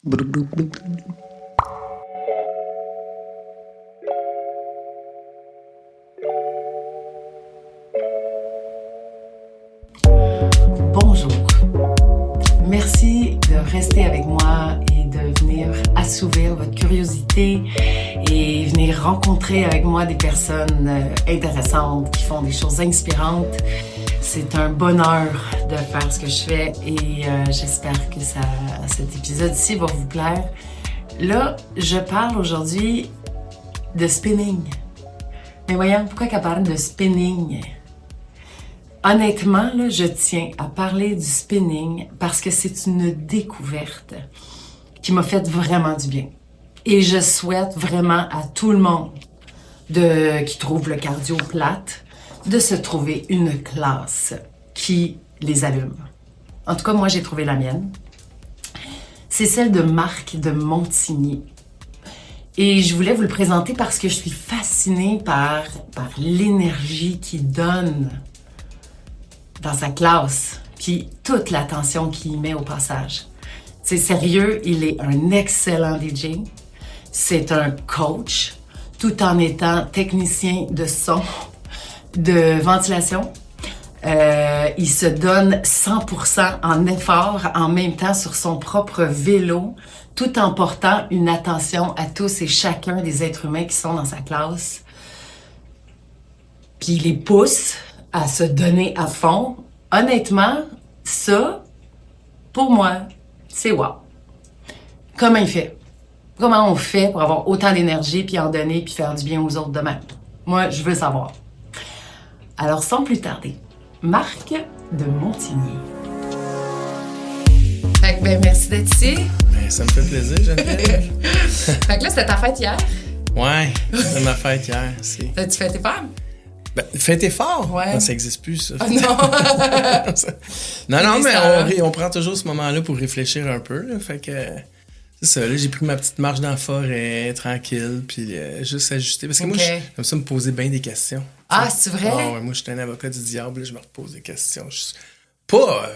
Bonjour. Merci de rester avec moi et de venir assouvir votre curiosité et venir rencontrer avec moi des personnes intéressantes qui font des choses inspirantes. C'est un bonheur de faire ce que je fais et j'espère que cet épisode-ci va vous plaire. Là, je parle aujourd'hui de spinning. Mais voyons, pourquoi qu'elle parle de spinning? Honnêtement, là, je tiens à parler du spinning parce que c'est une découverte qui m'a fait vraiment du bien. Et je souhaite vraiment à tout le monde qui trouve le cardio plate de se trouver une classe qui les allume. En tout cas, moi, j'ai trouvé la mienne. C'est celle de Marc de Montigny. Et je voulais vous le présenter parce que je suis fascinée par l'énergie qu'il donne dans sa classe, puis toute l'attention qu'il met au passage. C'est sérieux, il est un excellent DJ, c'est un coach, tout en étant technicien de son, de ventilation. Il se donne 100% en effort en même temps sur son propre vélo, tout en portant une attention à tous et chacun des êtres humains qui sont dans sa classe. Puis il les pousse à se donner à fond. Honnêtement, ça, pour moi, c'est wow. Comment il fait? Comment on fait pour avoir autant d'énergie, puis en donner, puis faire du bien aux autres de même? Moi, je veux savoir. Alors, sans plus tarder, Marc de Montigny. Fait que, merci d'être ici. Ça me fait plaisir, Geneviève. Fait que là, c'était ta fête hier? Ouais, c'était ma fête hier. T'as-tu fêté fort? Fêter fort? Ouais. Non, ça n'existe plus, ça. Oh, non! non, mais on prend toujours ce moment-là pour réfléchir un peu. Là, fait que c'est ça, là, j'ai pris ma petite marche dans la forêt, tranquille, puis juste ajuster. Parce que moi, j'aime ça me poser bien des questions. Ah, c'est vrai? Ah, ouais, moi, je suis un avocat du diable, là, je me repose des questions. Pas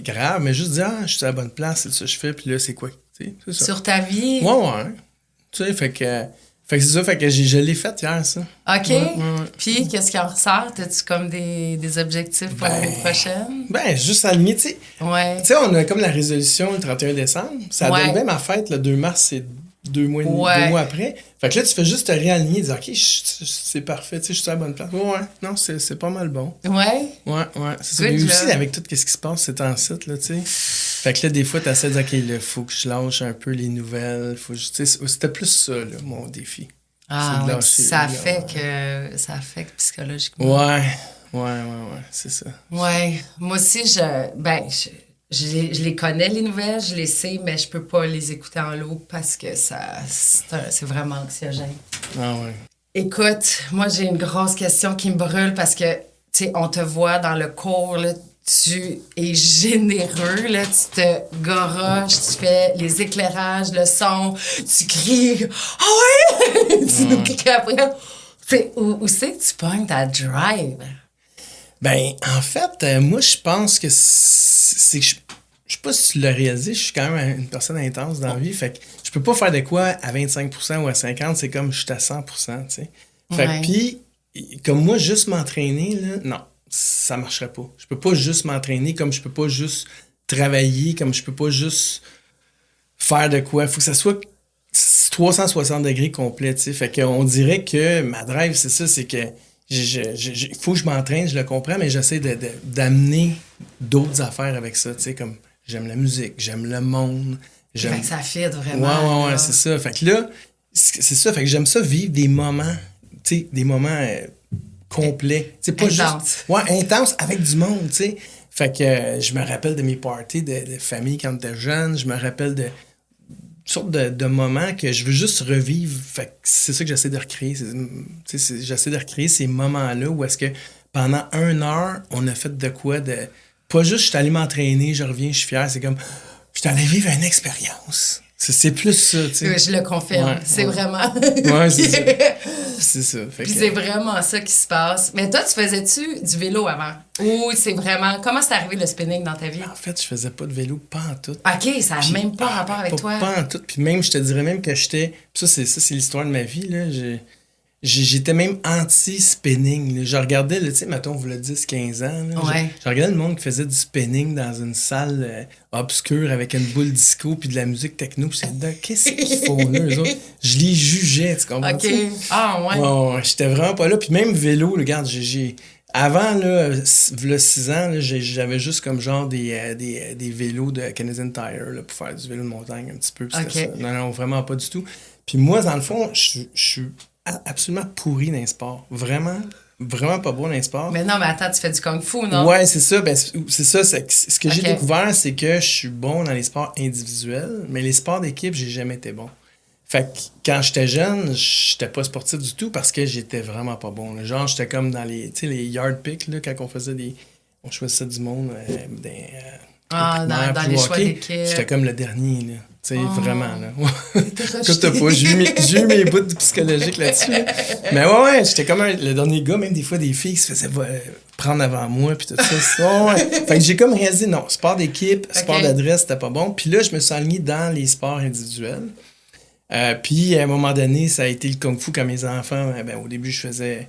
grave, mais juste dire, je suis à la bonne place, c'est ça que je fais, puis là, c'est quoi? C'est ça. Sur ta vie? Ouais. Tu sais, fait que c'est ça, fait que je l'ai fait hier, ça. OK. Ouais. Puis, qu'est-ce qui en ressort? As-tu comme des objectifs pour l'année prochaine? Juste à la limite, tu sais. Ouais. Tu sais, on a comme la résolution le 31 décembre. Ça donne bien ma fête, le 2 mars, c'est 2 mois, 2 mois après. Fait que là, tu fais juste te réaligner et dire, OK, c'est parfait, tu sais, je suis à la bonne place. Ouais, non, c'est pas mal bon. Ouais. C'est ça. Mais aussi, avec tout ce qui se passe, c'est en site, là, tu sais. Fait que là, des fois, tu essaies de dire, OK, là, faut que je lâche un peu les nouvelles. C'était plus ça, là, mon défi. Ah, oui, ça affecte psychologiquement. Ouais, c'est ça. Ouais, moi aussi, je les connais, les nouvelles, je les sais, mais je peux pas les écouter en loop parce que c'est vraiment anxiogène. Ah ouais. Écoute, moi, j'ai une grosse question qui me brûle parce que, tu sais, on te voit dans le cours, là, tu es généreux, là, tu te goroches, tu fais les éclairages, le son, tu cries « Ah ouais! » Tu nous cries après. Où c'est que tu pognes ta drive? En fait, moi, je pense que c'est que je sais pas si tu l'as réalisé, je suis quand même une personne intense dans la vie, fait que je peux pas faire de quoi à 25% ou à 50%, c'est comme je suis à 100%, tu sais. Fait que puis, comme moi, juste m'entraîner, là, non. Ça marcherait pas. Je peux pas juste m'entraîner comme je peux pas juste travailler, comme je peux pas juste faire de quoi. Faut que ça soit 360 degrés complet, tu sais. Fait qu'on dirait que ma drive, c'est ça, c'est que faut que je m'entraîne, je le comprends, mais j'essaie d'amener d'autres affaires avec ça, tu sais, comme j'aime la musique, j'aime le monde. Fait que ça fit vraiment. Ouais, c'est ça. Fait que là, c'est ça, fait que j'aime ça vivre des moments, tu sais, des moments complet. C'est pas intense. Juste. Ouais, intense avec du monde, tu sais. Fait que je me rappelle de mes parties de famille quand j'étais jeune. Je me rappelle de sortes de moments que je veux juste revivre. Fait que c'est ça que j'essaie de recréer. J'essaie de recréer ces moments-là où est-ce que pendant 1 heure, on a fait de quoi Pas juste je suis allé m'entraîner, je reviens, je suis fier. C'est comme je suis allé vivre une expérience. C'est plus ça, tu sais. Je le confirme. Ouais, c'est ouais. vraiment... Ouais, c'est ça. C'est ça. Fait Puis que- c'est vraiment ça qui se passe. Mais toi, tu faisais-tu du vélo avant? Ou c'est vraiment... Comment c'est arrivé le spinning dans ta vie? En fait, je faisais pas de vélo, pas en tout. OK, ça n'a Puis- même pas rapport avec toi. Pas en tout. Puis même, je te dirais même que j'étais... Puis ça, c'est l'histoire de ma vie, là. J'étais même anti-spinning, là. Je regardais, là, tu sais, mettons, vous le 10-15 ans, là, Ouais. je regardais le monde qui faisait du spinning dans une salle obscure avec une boule disco puis de la musique techno. Puis c'est là, qu'est-ce qu'ils font là, eux autres? Je les jugeais, tu comprends? OK. Ah, ouais. Ouais, j'étais vraiment pas là. Puis même vélo, là, regarde, avant, là, v'là 6 ans, là, j'avais juste comme genre des vélos de Canadian Tire là, pour faire du vélo de montagne un petit peu. Puis c'était OK. ça. Non, vraiment pas du tout. Puis moi, dans le fond, je suis absolument pourri dans les sports. Vraiment, vraiment pas bon dans les sports. Mais non, mais attends, tu fais du kung-fu, non? Ouais, c'est ça. Ben, c'est ça. Ce que j'ai Ok. découvert, c'est que je suis bon dans les sports individuels, mais les sports d'équipe, j'ai jamais été bon. Fait que quand j'étais jeune, j'étais pas sportif du tout parce que j'étais vraiment pas bon. Là. Genre, j'étais comme dans les, tu sais, les yard picks, là, quand on faisait on choisissait du monde Dans les choix d'équipe. J'étais comme le dernier, là. Tu sais, vraiment, là. rejeté. Écoute pas, j'ai eu mes bouts psychologiques là-dessus. Là. Mais ouais, j'étais comme le dernier gars, même des fois des filles qui se faisaient prendre avant moi, puis tout ça. Ouais. Fait que j'ai comme réalisé, non, sport d'équipe, sport d'adresse, c'était pas bon. Puis là, je me suis aligné dans les sports individuels. Puis à un moment donné, ça a été le kung-fu quand mes enfants, au début, je faisais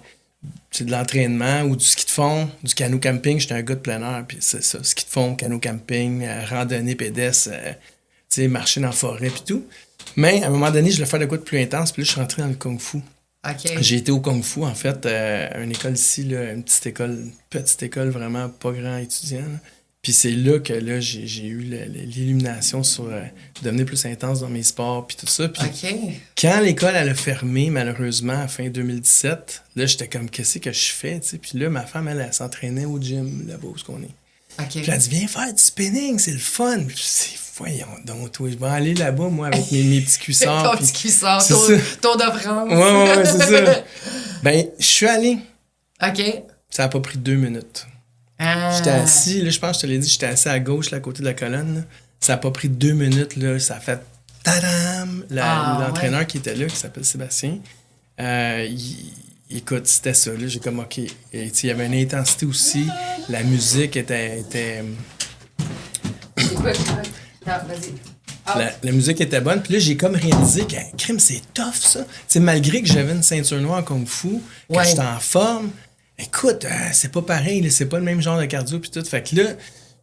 de l'entraînement ou du ski de fond, du canot camping. J'étais un gars de plein air, puis c'est ça, ski de fond, canot camping, randonnée pédestre, tu sais, marcher dans la forêt, puis tout. Mais à un moment donné, je voulais faire de quoi de plus intense, puis là, je suis rentré dans le kung-fu. OK. J'ai été au kung-fu, en fait, à une école ici, là, une petite école vraiment pas grand étudiant. Là. Puis c'est là que là, j'ai eu l'illumination sur devenir plus intense dans mes sports, puis tout ça. Puis OK. quand l'école, elle a fermé, malheureusement, à fin 2017, là, j'étais comme, qu'est-ce que je fais, tu sais? Puis là, ma femme, elle s'entraînait au gym, là-bas où on est. OK. Puis elle a dit, viens faire du spinning, c'est le fun. Puis c'est, voyons donc, toi, je vais aller là-bas, moi, avec mes petits cuissards. Ton puis- petit cuissard, c'est ton d'offrande. Ouais, c'est ça. Ben, je suis allé. OK. Ça a pas pris 2 minutes. Ah. J'étais assis, là, je pense que je te l'ai dit, j'étais assis à gauche, là, à côté de la colonne. Là. Ça a pas pris 2 minutes, là, ça a fait tadam! L'entraîneur qui était là, qui s'appelle Sébastien, écoute, c'était ça, là, j'ai comme, OK. Il y avait une intensité aussi, la musique était Écoute, non, vas-y. Ah. la musique était bonne, puis là, j'ai comme réalisé que, crime, c'est tough, ça. Tu sais, malgré que j'avais une ceinture noire en kung-fu, que j'étais en forme, écoute, c'est pas pareil, là, c'est pas le même genre de cardio, puis tout. Fait que là,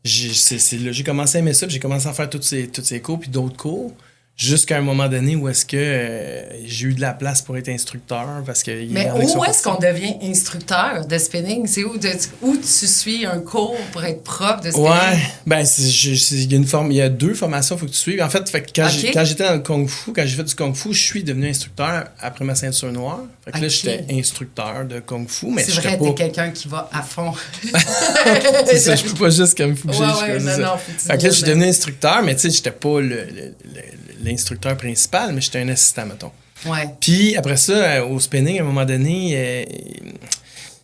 j'ai commencé à aimer ça, puis j'ai commencé à faire tous ces cours, puis d'autres cours, jusqu'à un moment donné où est-ce que j'ai eu de la place pour être instructeur, parce que... Mais où est-ce qu'on devient instructeur de spinning? C'est où tu suis un cours pour être prof de spinning? Ouais, ben il y a 2 formations, il faut que tu suives. En fait quand j'étais dans le kung-fu, quand j'ai fait du kung-fu, je suis devenu instructeur après ma ceinture noire. Fait que là, j'étais instructeur de kung-fu, mais c'est j'étais vrai, pas... t'es quelqu'un qui va à fond. C'est ça, je peux pas juste comme faut que Ouais, c'est non, ça. non, faut que tu Fait que là, je suis dises, devenu instructeur, mais tu sais, j'étais pas l'instructeur principal, mais j'étais un assistant, mettons. Ouais. Puis après ça, au spinning, à un moment donné,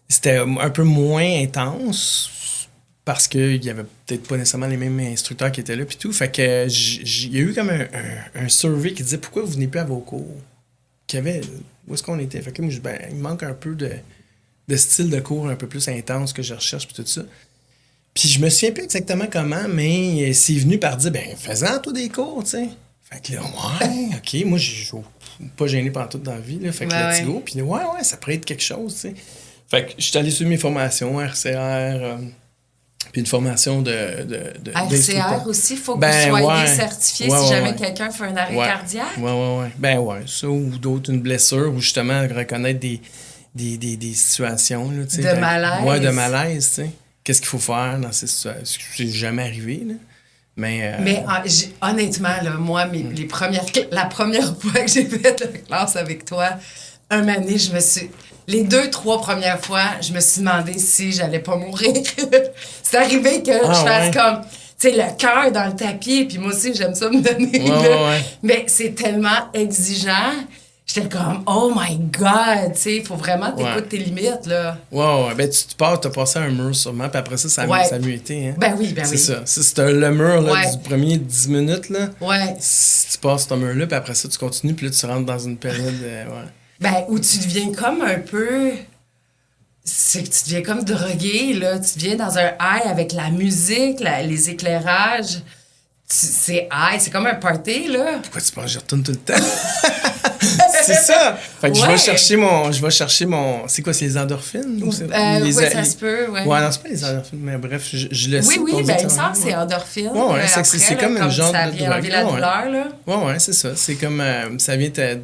c'était un peu moins intense parce qu'il y avait peut-être pas nécessairement les mêmes instructeurs qui étaient là puis tout. Fait que il y a eu comme un survey qui disait pourquoi vous venez plus à vos cours? Où est-ce qu'on était? Fait que moi, il me manque un peu de style de cours un peu plus intense que je recherche puis tout ça. Puis je me souviens plus exactement comment, mais c'est venu par dire, fais-en toi des cours, tu sais. Fait que là, ouais, OK, moi, je suis pas gêné pendant toute dans la vie, là. Fait que let's go. Puis ouais, ça pourrait être quelque chose, tu sais. Fait que je suis allé sur mes formations, RCR, puis une formation RCR aussi, il faut que vous soyez certifié si jamais quelqu'un fait un arrêt cardiaque. Ouais. Ouais. Ça ou d'autres, une blessure, ou justement reconnaître des situations, là, tu sais. De malaise. Ouais, de malaise, tu sais. Qu'est-ce qu'il faut faire dans ces situations? C'est jamais arrivé, là. Mais honnêtement, là, moi, la première fois que j'ai fait la classe avec toi, un moment donné, les 2-3 premières fois, je me suis demandé si j'allais pas mourir. C'est arrivé que je fasse comme, tu sais, le cœur dans le tapis, puis moi aussi, j'aime ça me donner. Ouais. Mais c'est tellement exigeant. j'étais comme, oh my God, tu sais, il faut vraiment t'écouter tes limites, là. Ouais. Ben, tu pars, t'as passé un mur sûrement, puis après ça, ça a mieux été, hein. Ben oui. C'est ça. Ça, c'était le mur, là, Ouais. du premier 10 minutes, là. Ouais. Si tu passes ton mur-là, puis après ça, tu continues, puis là, tu rentres dans une période, ouais. Ben, où tu deviens comme un peu... C'est que tu deviens comme drogué, là. Tu deviens dans un high avec la musique, les éclairages. C'est high, c'est comme un party, là. Pourquoi tu penses que j'y retourne tout le temps? C'est ça! Fait que je vais chercher mon... C'est quoi, c'est les endorphines? Ou oui, ça se peut, ouais. Ouais, non, c'est pas les endorphines, mais bref, je le sais. Oui, ben il me semble que c'est endorphine. Ouais, c'est comme une genre ça de vient enlever la douleur, là. Ouais, c'est ça. C'est comme... ça vient te...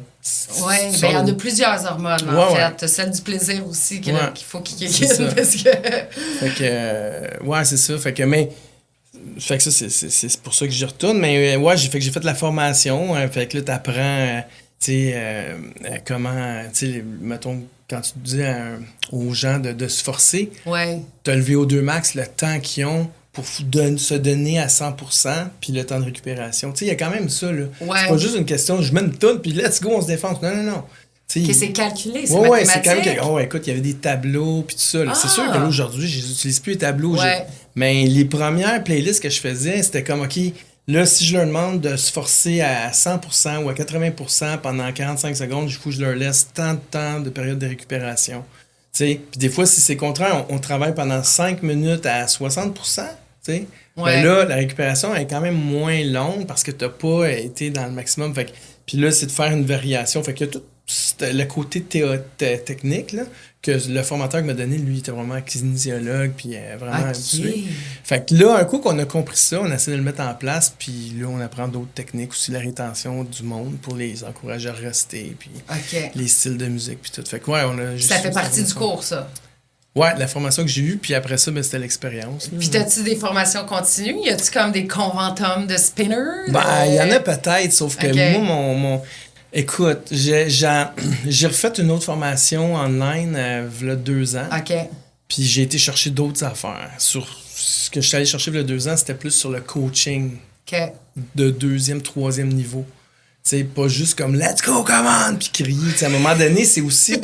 Oui, ben il y en a plusieurs hormones, en fait. T'as celle du plaisir aussi qu'il faut qu'il kick-in, parce que... Fait que... ouais, c'est ça. Fait que, mais... Fait que ça, c'est pour ça que j'y retourne. Mais ouais, j'ai fait de la formation. Fait que là, t'apprends, tu sais, comment, tu sais, mettons, quand tu dis aux gens de se forcer, t'as le VO2 max, le temps qu'ils ont pour se donner à 100%, puis le temps de récupération. Tu sais, il y a quand même ça, là. Ouais. C'est pas juste une question, je mets une toune, puis let's go, on se défonce. Non. Que c'est calculé, c'est mathématique. C'est quand même écoute, il y avait des tableaux puis tout ça. C'est sûr que là, aujourd'hui, je n'utilise plus les tableaux. Mais les premières playlists que je faisais, c'était comme, OK, là, si je leur demande de se forcer à 100% ou à 80% pendant 45 secondes, du coup, je leur laisse tant de temps de période de récupération. Puis des fois, si c'est contraire, on travaille pendant 5 minutes à 60%. Ben là, la récupération est quand même moins longue parce que tu n'as pas été dans le maximum. Puis là, c'est de faire une variation. Fait que tout le côté technique là, que le formateur m'a donné, lui, il était vraiment kinésiologue, puis vraiment habitué. Fait que là, un coup qu'on a compris ça, on essaie de le mettre en place, puis là, on apprend d'autres techniques, aussi la rétention du monde pour les encourager à rester, puis les styles de musique, puis tout. Fait que on a juste... Ça fait partie du cours, ça? Ouais, la formation que j'ai eue, puis après ça, ben, c'était l'expérience. Puis t'as-tu des formations continues? Y a-tu comme des conventums de spinners? Ben, il y en a peut-être, sauf que moi, mon... Écoute, j'ai refait une autre formation online il y a 2 ans. OK. Puis j'ai été chercher d'autres affaires. Sur ce que je suis allé chercher il y a 2 ans, c'était plus sur le coaching de 2e, 3e niveau. Tu sais, pas juste comme « Let's go, come on! » puis crier. T'sais, à un moment donné, c'est aussi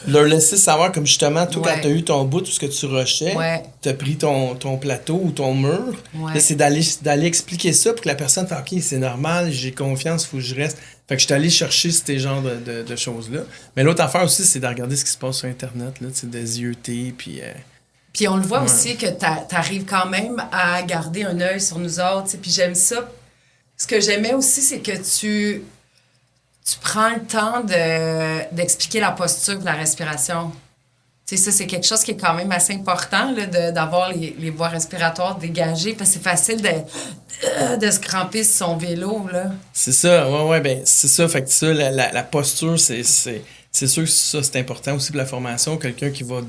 leur laisser savoir, comme justement, toi, quand t'as eu ton bout, tout ce que tu rushais, t'as pris ton plateau ou ton mur. Là, c'est d'aller expliquer ça pour que la personne fasse « OK, c'est normal, j'ai confiance, il faut que je reste. » Fait que je suis allé chercher ces genres de choses-là. Mais l'autre affaire aussi, c'est de regarder ce qui se passe sur Internet, là, de zioter, puis... Puis on le voit aussi que t'arrives quand même à garder un œil sur nous autres, puis j'aime ça. Ce que j'aimais aussi, c'est que tu prends le temps d'expliquer la posture de la respiration. Tu sais, ça, c'est quelque chose qui est quand même assez important, là, d'avoir les voies respiratoires dégagées, parce que c'est facile de se cramper sur son vélo, là. C'est ça, ben c'est ça. Fait que ça, la posture, c'est sûr que ça, c'est important aussi pour la formation. Quelqu'un qui va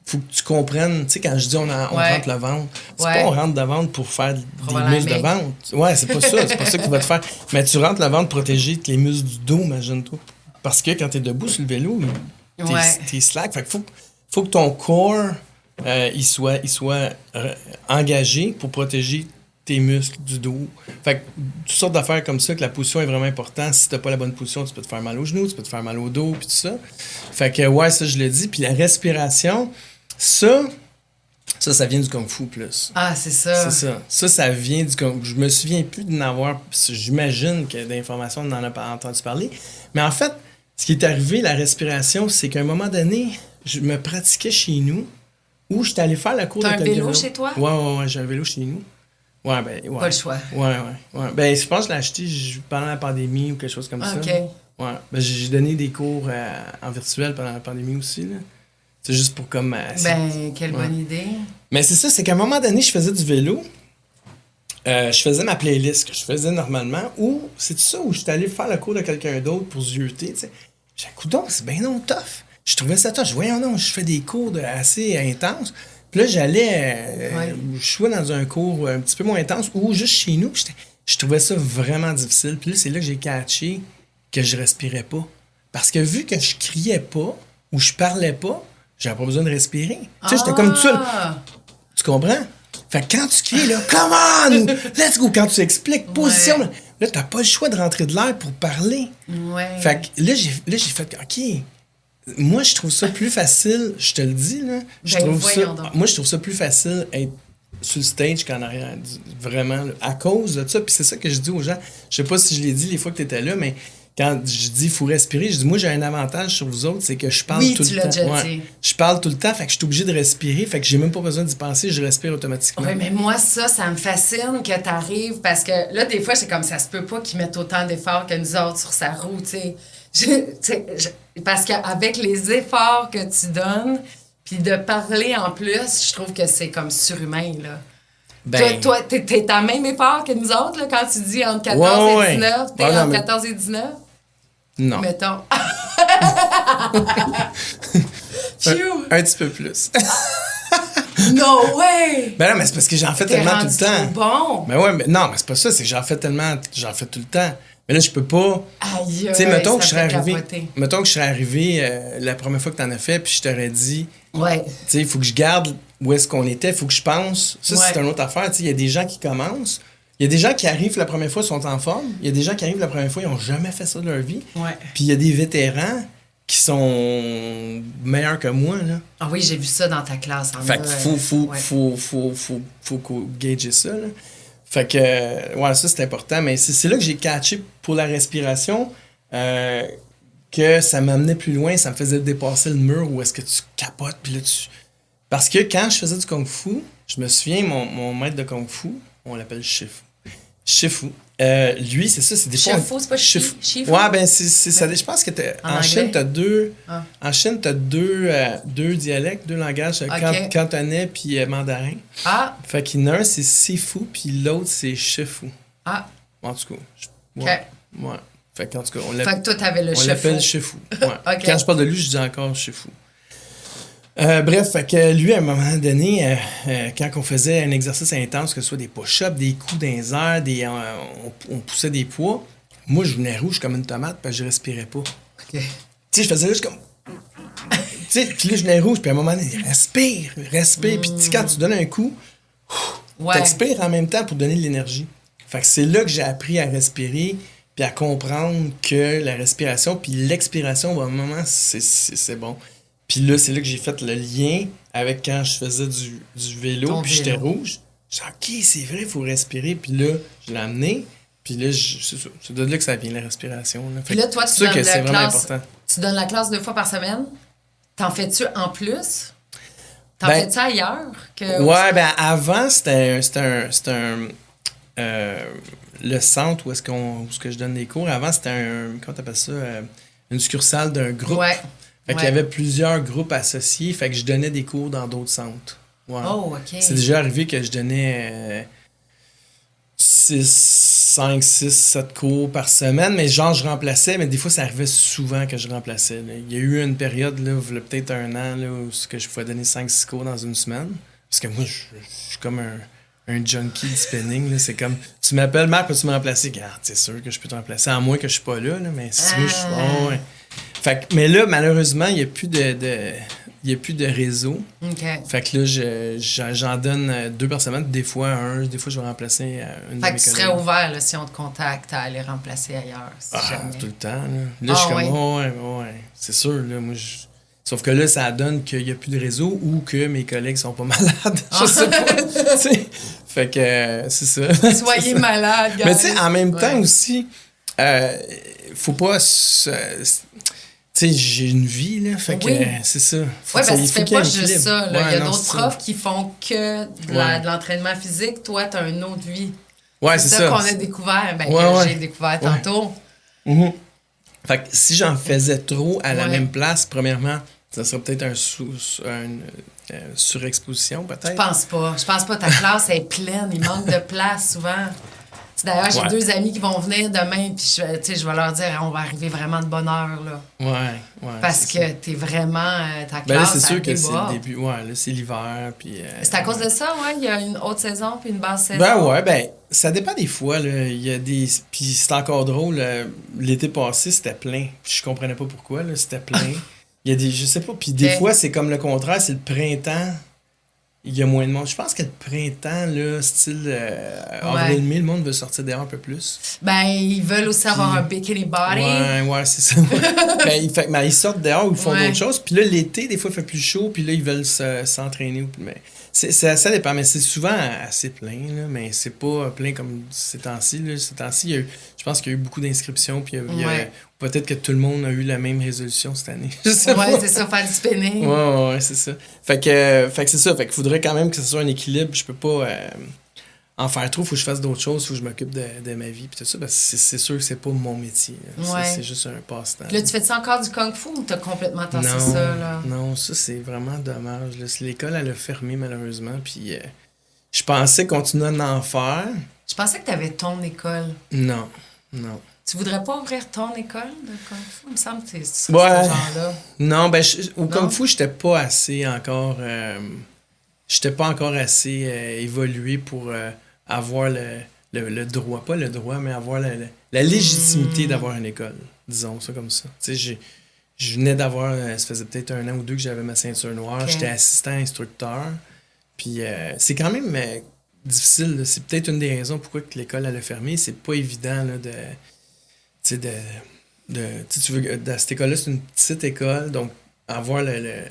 faut que tu comprennes, tu sais, quand je dis on rentre le ventre, c'est pas on rentre le ventre pour faire des muscles de ventre. Ouais, c'est pas ça, c'est pas ça qui va te faire. Mais tu rentres le ventre pour protéger les muscles du dos, imagine-toi. Parce que quand t'es debout sur le vélo, t'es slack. Fait que faut que ton corps, il soit engagé pour protéger tes muscles du dos. Fait que toutes sortes d'affaires comme ça, que la position est vraiment importante. Si t'as pas la bonne position, tu peux te faire mal aux genoux, tu peux te faire mal au dos, puis tout ça. Fait que, ça, je l'ai dit. Puis la respiration, ça Ça vient du Kung Fu plus. Ah, c'est ça. C'est ça. Ça vient du Kung Fu. Je me souviens plus d'en avoir. J'imagine que d'informations, on en a pas entendu parler. Mais en fait, ce qui est arrivé, la respiration, c'est qu'à un moment donné, je me pratiquais chez nous ou j'étais allé faire la cour de T'as un vélo chez toi? Ouais, j'ai un vélo chez nous. Ouais. Pas le choix. Ouais. Ben, je pense que je l'ai acheté pendant la pandémie ou quelque chose comme ça. OK. Ouais. Ben, j'ai donné des cours en virtuel pendant la pandémie aussi, là. C'est juste pour comme... Quelle bonne idée. Mais c'est ça, c'est qu'à un moment donné, je faisais du vélo. Je faisais ma playlist que je faisais normalement. Ou c'est ça, où j'étais allé faire le cours de quelqu'un d'autre pour zioter, tu sais. J'ai dit, coudonc, c'est bien non tough. Je trouvais ça tough. Je voyais, non, je fais des cours assez intenses. Puis là, j'allais... Je suis dans un cours un petit peu moins intense ou juste chez nous. Je trouvais ça vraiment difficile. Puis là, c'est là que j'ai catché que je respirais pas. Parce que vu que je criais pas ou je parlais pas, j'avais pas besoin de respirer. Tu sais, j'étais comme tout seul. Tu comprends? Fait que quand tu cries, là, come on! Let's go! Quand tu expliques, position, là, là, t'as pas le choix de rentrer de l'air pour parler. Ouais. Fait que là, j'ai fait, OK, moi, je trouve ça plus facile, je te le dis, là. Moi, je trouve ça plus facile être sur le stage qu'en arrière. Vraiment, là, à cause de ça. Puis c'est ça que je dis aux gens. Je sais pas si je l'ai dit les fois que tu étais là, mais quand je dis il faut respirer, je dis moi, j'ai un avantage sur vous autres, c'est que je parle tout le temps. Déjà dit. Je parle tout le temps, fait que je suis obligé de respirer, fait que j'ai même pas besoin d'y penser, je respire automatiquement. Oui, mais moi, ça me fascine que tu arrives parce que là, des fois, c'est comme ça se peut pas qu'ils mettent autant d'efforts que nous autres sur sa roue, tu sais. Parce qu'avec les efforts que tu donnes, puis de parler en plus, je trouve que c'est comme surhumain, là. Ben, Toi, t'es à même effort que nous autres, là, quand tu dis entre 14 et 19, t'es entre 14 et 19? Non. Mettons. un petit peu plus. No way! Ben non, mais c'est parce que j'en fais tellement tout le temps. Bon. Ben ouais, mais non, mais c'est pas ça, c'est que j'en fais tout le temps. Mais là, je peux pas. Aïe, tu sais, mettons que je serais arrivé. La première fois que t'en as fait, puis je t'aurais dit. Ouais. Tu sais, il faut que je garde où est-ce qu'on était, il faut que je pense. Ça, c'est une autre affaire. Tu sais, il y a des gens qui commencent. Il y a des gens qui arrivent la première fois, sont en forme. Il y a des gens qui arrivent la première fois, ils n'ont jamais fait ça de leur vie. Ouais. Puis il y a des vétérans qui sont meilleurs que moi, là. Ah oui, j'ai vu ça dans ta classe. Fait qu'il faut qu'on gage ça, là. Fait que, ouais, ça, c'est important. Mais c'est là que j'ai catché pour la respiration que ça m'amenait plus loin. Ça me faisait dépasser le mur où est-ce que tu capotes. Puis là, Parce que quand je faisais du kung-fu, je me souviens, mon maître de kung-fu, on l'appelle Shifu. Shifu. Lui, c'est ça, c'est des fois... Shifu, c'est pas Shifu? Ouais, ben, c'est ça. Je pense que en Chine, t'as deux... Ah. En Chine, t'as deux dialectes, deux langages, cantonais puis mandarin. Ah! Fait qu'il y en a un, c'est Sifu, puis l'autre, c'est Shifu. Ah! En tout cas. OK. Ouais. Fait qu'en tout cas, fait que toi, t'avais le Shifu. On l'appelle Shifu. Ouais. OK. Quand je parle de lui, je dis encore Shifu. Bref, fait que lui, à un moment donné, quand on faisait un exercice intense, que ce soit des push-ups, des coups dans les airs, on poussait des poids, moi, je venais rouge comme une tomate parce que je respirais pas. OK. Tu sais, je faisais juste comme... tu sais, puis là, je venais rouge, puis à un moment donné, respire. Puis quand tu donnes un coup, t'expires en même temps pour donner de l'énergie. Fait que c'est là que j'ai appris à respirer, puis à comprendre que la respiration, puis l'expiration, au moment, c'est bon. Puis là, c'est là que j'ai fait le lien avec quand je faisais du vélo, puis j'étais rouge. J'ai dit, OK, c'est vrai, il faut respirer. Puis là, je l'ai amené. Puis là, c'est de là que ça vient, la respiration. Là. Puis là, toi, tu donnes la classe. Tu donnes la classe 2 fois par semaine. T'en fais-tu en plus? T'en fais-tu ailleurs? Ouais, ben avant, c'était le centre où est-ce que je donne des cours. Avant, c'était comment t'appelles ça? Une succursale d'un groupe. Ouais. Fait qu'il y avait plusieurs groupes associés, fait que je donnais des cours dans d'autres centres. Ouais. Oh, OK. C'est déjà arrivé que je donnais 5, 6, 7 cours par semaine, mais genre je remplaçais, mais des fois ça arrivait souvent que je remplaçais. Là. Il y a eu une période, là, il y a peut-être un an, là, où je pouvais donner 5-6 cours dans une semaine. Parce que moi, je suis comme un junkie du spinning. Là. C'est comme, tu m'appelles, Marc, peux-tu me remplacer? Regarde, c'est sûr que je peux te remplacer, à moins que je suis pas là, mais si moi, je suis... Oh, ouais. Fait que, mais là, malheureusement, il n'y a plus de réseau. Okay. Fait que là, j'en donne 2 par semaine, des fois je vais remplacer une de mes collègues. Fait que tu serais ouvert, là, si on te contacte, à aller remplacer ailleurs, si jamais. Tout le temps, là. Là, je suis comme, ouais, c'est sûr, là, moi, Sauf que là, ça donne qu'il n'y a plus de réseau ou que mes collègues sont pas malades. Je sais pas. Fait que c'est ça. Soyez malade, gars. Mais tu sais, en même temps aussi, faut pas tu sais, j'ai une vie, là, fait que c'est ça. Oui, parce que tu fais pas juste ça. Là. Il y a d'autres profs qui font que de l'entraînement physique. Toi, tu as une autre vie. Ouais, c'est ça qu'on a découvert. Ben, j'ai découvert tantôt. Mm-hmm. Fait que si j'en faisais trop à la même place, premièrement, ça serait peut-être une surexposition, peut-être. Je pense pas. Je pense pas. Ta classe est pleine. Il manque de place souvent. D'ailleurs, j'ai 2 amis qui vont venir demain, puis je vais leur dire, on va arriver vraiment de bonne heure, là. Ouais. Parce que t'es vraiment, ta classe, ben là, c'est sûr que c'est le début, là, c'est l'hiver, puis... c'est à cause de ça, il y a une haute saison, puis une basse saison? Ben ça dépend des fois, là, il y a des... Puis c'est encore drôle, l'été passé, c'était plein, puis je comprenais pas pourquoi, là, c'était plein. Il y a des... Je sais pas, puis des fois, c'est comme le contraire, c'est le printemps... il y a moins de monde. Je pense que le printemps, là, style avril-mai, le monde veut sortir dehors un peu plus. Ben, ils veulent aussi avoir un bikini body. Ouais, c'est ça. Ils sortent dehors ou ils font d'autres choses. Puis là, l'été, des fois, il fait plus chaud. Puis là, ils veulent s'entraîner. Mais ça dépend. Mais c'est souvent assez plein. Là, mais c'est pas plein comme ces temps-ci. Là. Ces temps-ci, je pense qu'il y a eu beaucoup d'inscriptions. Puis peut-être que tout le monde a eu la même résolution cette année. Je sais pas. C'est ça, faire du spinning. Ouais, c'est ça. Fait que c'est ça. Fait qu'il faudrait quand même que ce soit un équilibre. Je peux pas en faire trop. Faut que je fasse d'autres choses. Faut que je m'occupe de ma vie. Puis tout ça. Parce que c'est sûr que c'est pas mon métier. C'est juste un passe-temps. Là, tu fais-tu encore du kung-fu ou t'as complètement tassé ça? Là? Non, ça, c'est vraiment dommage. Là. L'école, elle a fermé, malheureusement. Puis je pensais continuer à en faire. Je pensais que t'avais ton école. Non. Tu voudrais pas ouvrir ton école de kung-fu? Il me semble que c'est ce genre-là. Non, au kung-fu, j'étais pas assez encore... j'étais pas encore assez évolué pour avoir le droit. Pas le droit, mais avoir la légitimité d'avoir une école. Disons ça comme ça. Tu sais, je venais d'avoir... ça faisait peut-être 1 an ou 2 que j'avais ma ceinture noire. Okay. J'étais assistant instructeur. Puis c'est quand même difficile. Là. C'est peut-être une des raisons pourquoi que l'école elle a fermé. C'est pas évident là, tu veux, dans cette école-là, c'est une petite école, donc avoir le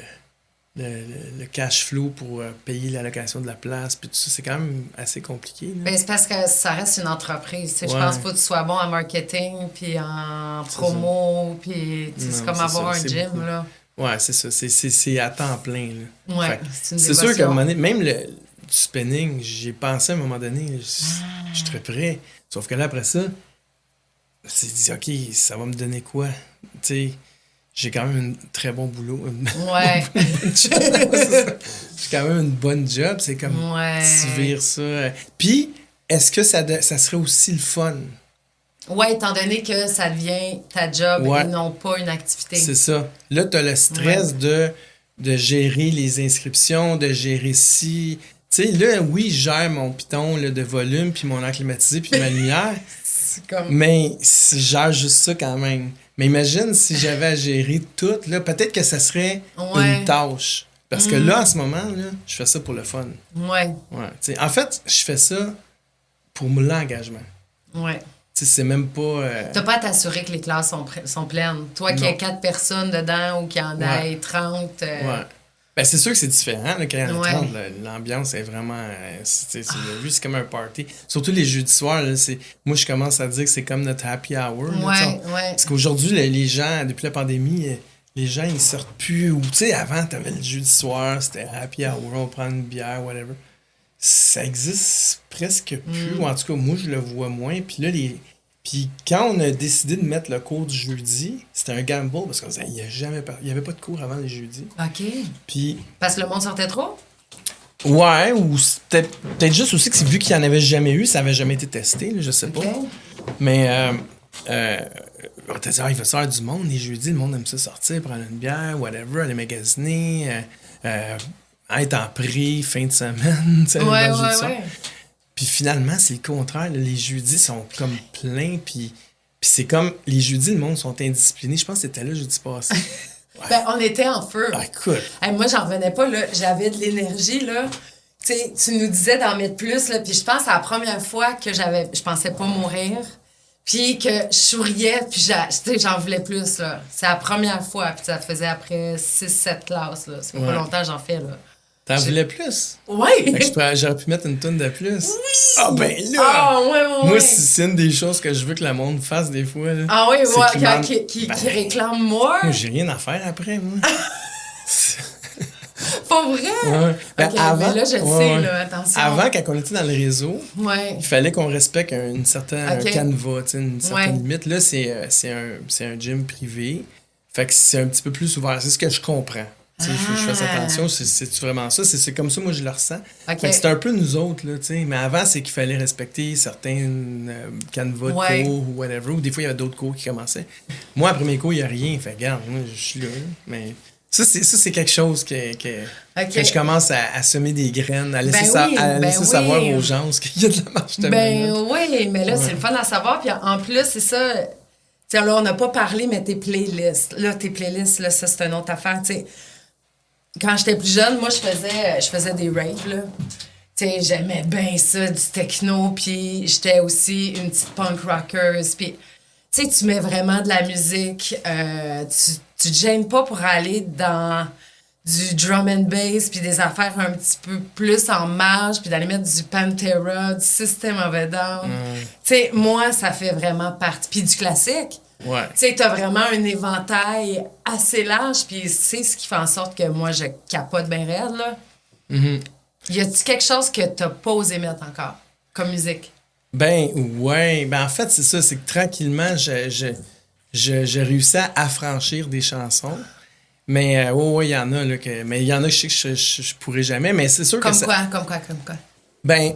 cash flow pour payer la location de la place, puis tout ça, c'est quand même assez compliqué. Ben, c'est parce que ça reste une entreprise. Je pense qu'il faut que tu sois bon en marketing, puis en promo, puis c'est comme avoir un gym. Beaucoup. Là. Ouais, c'est ça. C'est à temps plein. Là. Ouais, c'est sûr qu'à un moment donné, même du spinning, j'ai pensé à un moment donné, je suis très prêt. Sauf que là, après ça, c'est dit, OK, ça va me donner quoi? Tu sais, j'ai quand même un très bon boulot. Ouais. J'ai quand même une bonne job. C'est comme, tu vires ça. Puis, est-ce que ça serait aussi le fun? Ouais, étant donné que ça devient ta job et non pas une activité. C'est ça. Là, tu as le stress de gérer les inscriptions, de gérer si... Tu sais, là, oui, je gère mon piton là, de volume, puis mon air climatisé, puis ma lumière. Mais je gère juste ça quand même. Mais imagine si j'avais à gérer tout, là, peut-être que ça serait une tâche. Parce que là, en ce moment, là, je fais ça pour le fun. Ouais. En fait, je fais ça pour l'engagement. Ouais. C'est même pas... T'as pas à t'assurer que les classes sont pleines. Toi qui as 4 personnes dedans ou qu'il y en a 30... Ben, c'est sûr que c'est différent. Là, quand il y en a 30, l'ambiance est vraiment... c'est comme un party. Surtout les jeudis soirs, là, moi, je commence à dire que c'est comme notre happy hour. Là, parce qu'aujourd'hui, les gens, depuis la pandémie, les gens, ils sortent plus. Ou, tu sais, avant, t'avais le jeudi soir, c'était happy hour, on prend une bière, whatever. Ça existe presque plus. Ou en tout cas, moi, je le vois moins. Puis là, Puis quand on a décidé de mettre le cours du jeudi, c'était un gamble parce qu'on disait il n'y avait pas de cours avant les jeudis. OK. Puis, parce que le monde sortait trop? Ouais, ou c'était peut-être juste aussi que vu qu'il n'y en avait jamais eu, ça n'avait jamais été testé, là, je sais pas. Mais on t'a dit, il va se faire du monde les jeudis, le monde aime ça sortir, prendre une bière, whatever, aller magasiner, être en prix, fin de semaine, tu sais, ouais. Puis finalement, c'est le contraire. Là, les jeudis sont comme pleins. Puis c'est comme... Les jeudis, le monde sont indisciplinés. Je pense que c'était là jeudi passé. Ben, on était en feu. Ah, écoute. Moi, j'en revenais pas. Là. J'avais de l'énergie. Là. Tu nous disais d'en mettre plus. Là, puis je pense que c'est la première fois que je pensais pas mourir. Puis que je souriais. Puis j'en voulais plus. Là. C'est la première fois. Puis ça faisait après 6-7 classes. Là. Ça fait pas longtemps que j'en fais. Là. T'en voulais plus? Oui! J'aurais pu mettre une tonne de plus. Oui! Ah, ben là! Moi, c'est une des choses que je veux que le monde fasse des fois. Là. Ah oui, qui réclame moi. Moi, j'ai rien à faire après, moi. Pas vrai? Ouais. Ben, avant, mais là, je le sais, là, attention. Avant, quand on était dans le réseau, il fallait qu'on respecte un certain canevas, une certaine limite. Là, c'est un gym privé. Fait que c'est un petit peu plus ouvert. C'est ce que je comprends. Je fais attention, c'est vraiment ça. C'est comme ça, moi, je le ressens. C'est un peu nous autres, là, mais avant, c'est qu'il fallait respecter certains canevas de cours ou whatever, ou des fois, il y avait d'autres cours qui commençaient. Moi, après mes cours, il n'y a rien. Fait regarde, moi, je suis là. Mais ça, c'est quelque chose que je commence à semer des graines, à laisser, savoir aux gens qu'il y a de la marche de manette. Oui, mais là, c'est le fun à savoir. Puis en plus, c'est ça... T'sais, là, on n'a pas parlé, mais tes playlists. Là, ça, c'est une autre affaire, tu sais. quand j'étais plus jeune, moi, je faisais des raves, là. Tu sais, j'aimais bien ça, du techno, puis j'étais aussi une petite punk rockers, puis... Tu sais, tu mets vraiment de la musique, tu te gênes pas pour aller dans du drum and bass, puis des affaires un petit peu plus en marge, puis d'aller mettre du Pantera, du System of a Down. Tu sais, moi, ça fait vraiment partie. Puis du classique. Ouais. Tu sais, t'as vraiment un éventail assez large, puis c'est ce qui fait en sorte que moi, je capote bien raide, là. Mm-hmm. Y a-tu quelque chose que t'as pas osé mettre encore, comme musique? Ben, ouais. Ben, en fait, c'est ça. C'est que tranquillement, j'ai réussi à affranchir des chansons. Mais, ouais, il y en a, là, mais il y en a que je sais que je pourrais jamais. Mais c'est sûr Comme que quoi? Ben,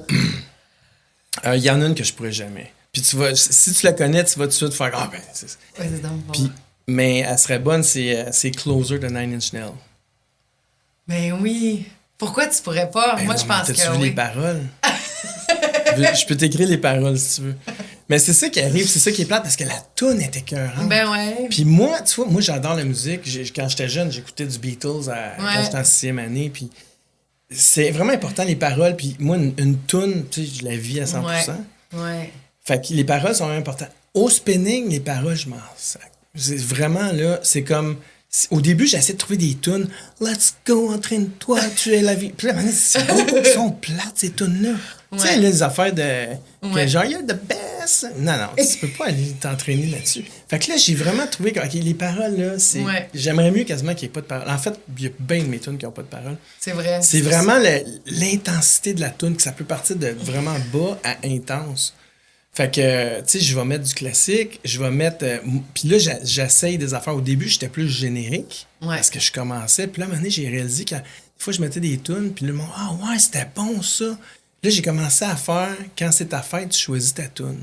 il y en a une que je pourrais jamais. Puis si tu la connais, tu vas tout de suite faire, ah, ben, c'est ça. Ouais, c'est donc bon. Puis, mais elle serait bonne, c'est Closer de Nine Inch Nails. Ben oui. Pourquoi tu pourrais pas? Ben Moi, non, je pense mais que t'as-tu vu oui. les paroles? Je peux t'écrire les paroles si tu veux. Mais c'est ça qui arrive, c'est ça qui est plate parce que la toune est écœurante. Ben ouais. Puis moi, tu vois, moi j'adore la musique. Quand j'étais jeune, j'écoutais du Beatles quand j'étais en 6e année. Puis c'est vraiment important les paroles. Puis moi, une toune, tu sais, je la vis à 100%. Ouais. Fait que les paroles sont vraiment importantes. Au spinning, les paroles, je m'en sac. C'est vraiment là, c'est comme... Au début, j'essaie de trouver des tunes. Let's go, entraîne-toi, tu es la vie. Puis là, maintenant, ils sont plates, ces tunes-là. Tu sais, les affaires de. Que genre, you're the best. Non, tu peux pas aller t'entraîner là-dessus. Fait que là, j'ai vraiment trouvé que les paroles, là, c'est. Ouais. J'aimerais mieux quasiment qu'il n'y ait pas de paroles. En fait, il y a bien de mes tunes qui n'ont pas de paroles. C'est vrai. C'est vraiment l'intensité de la tune, que ça peut partir de vraiment bas à intense. Fait que, tu sais, je vais mettre du classique, je vais mettre... puis là, j'essaye des affaires. Au début, j'étais plus générique, parce que je commençais. Puis là, à un moment donné, j'ai réalisé que des fois, je mettais des tunes, puis le monde, ah ouais, c'était bon, ça. Là, j'ai commencé à faire, quand c'est ta fête, tu choisis ta tune.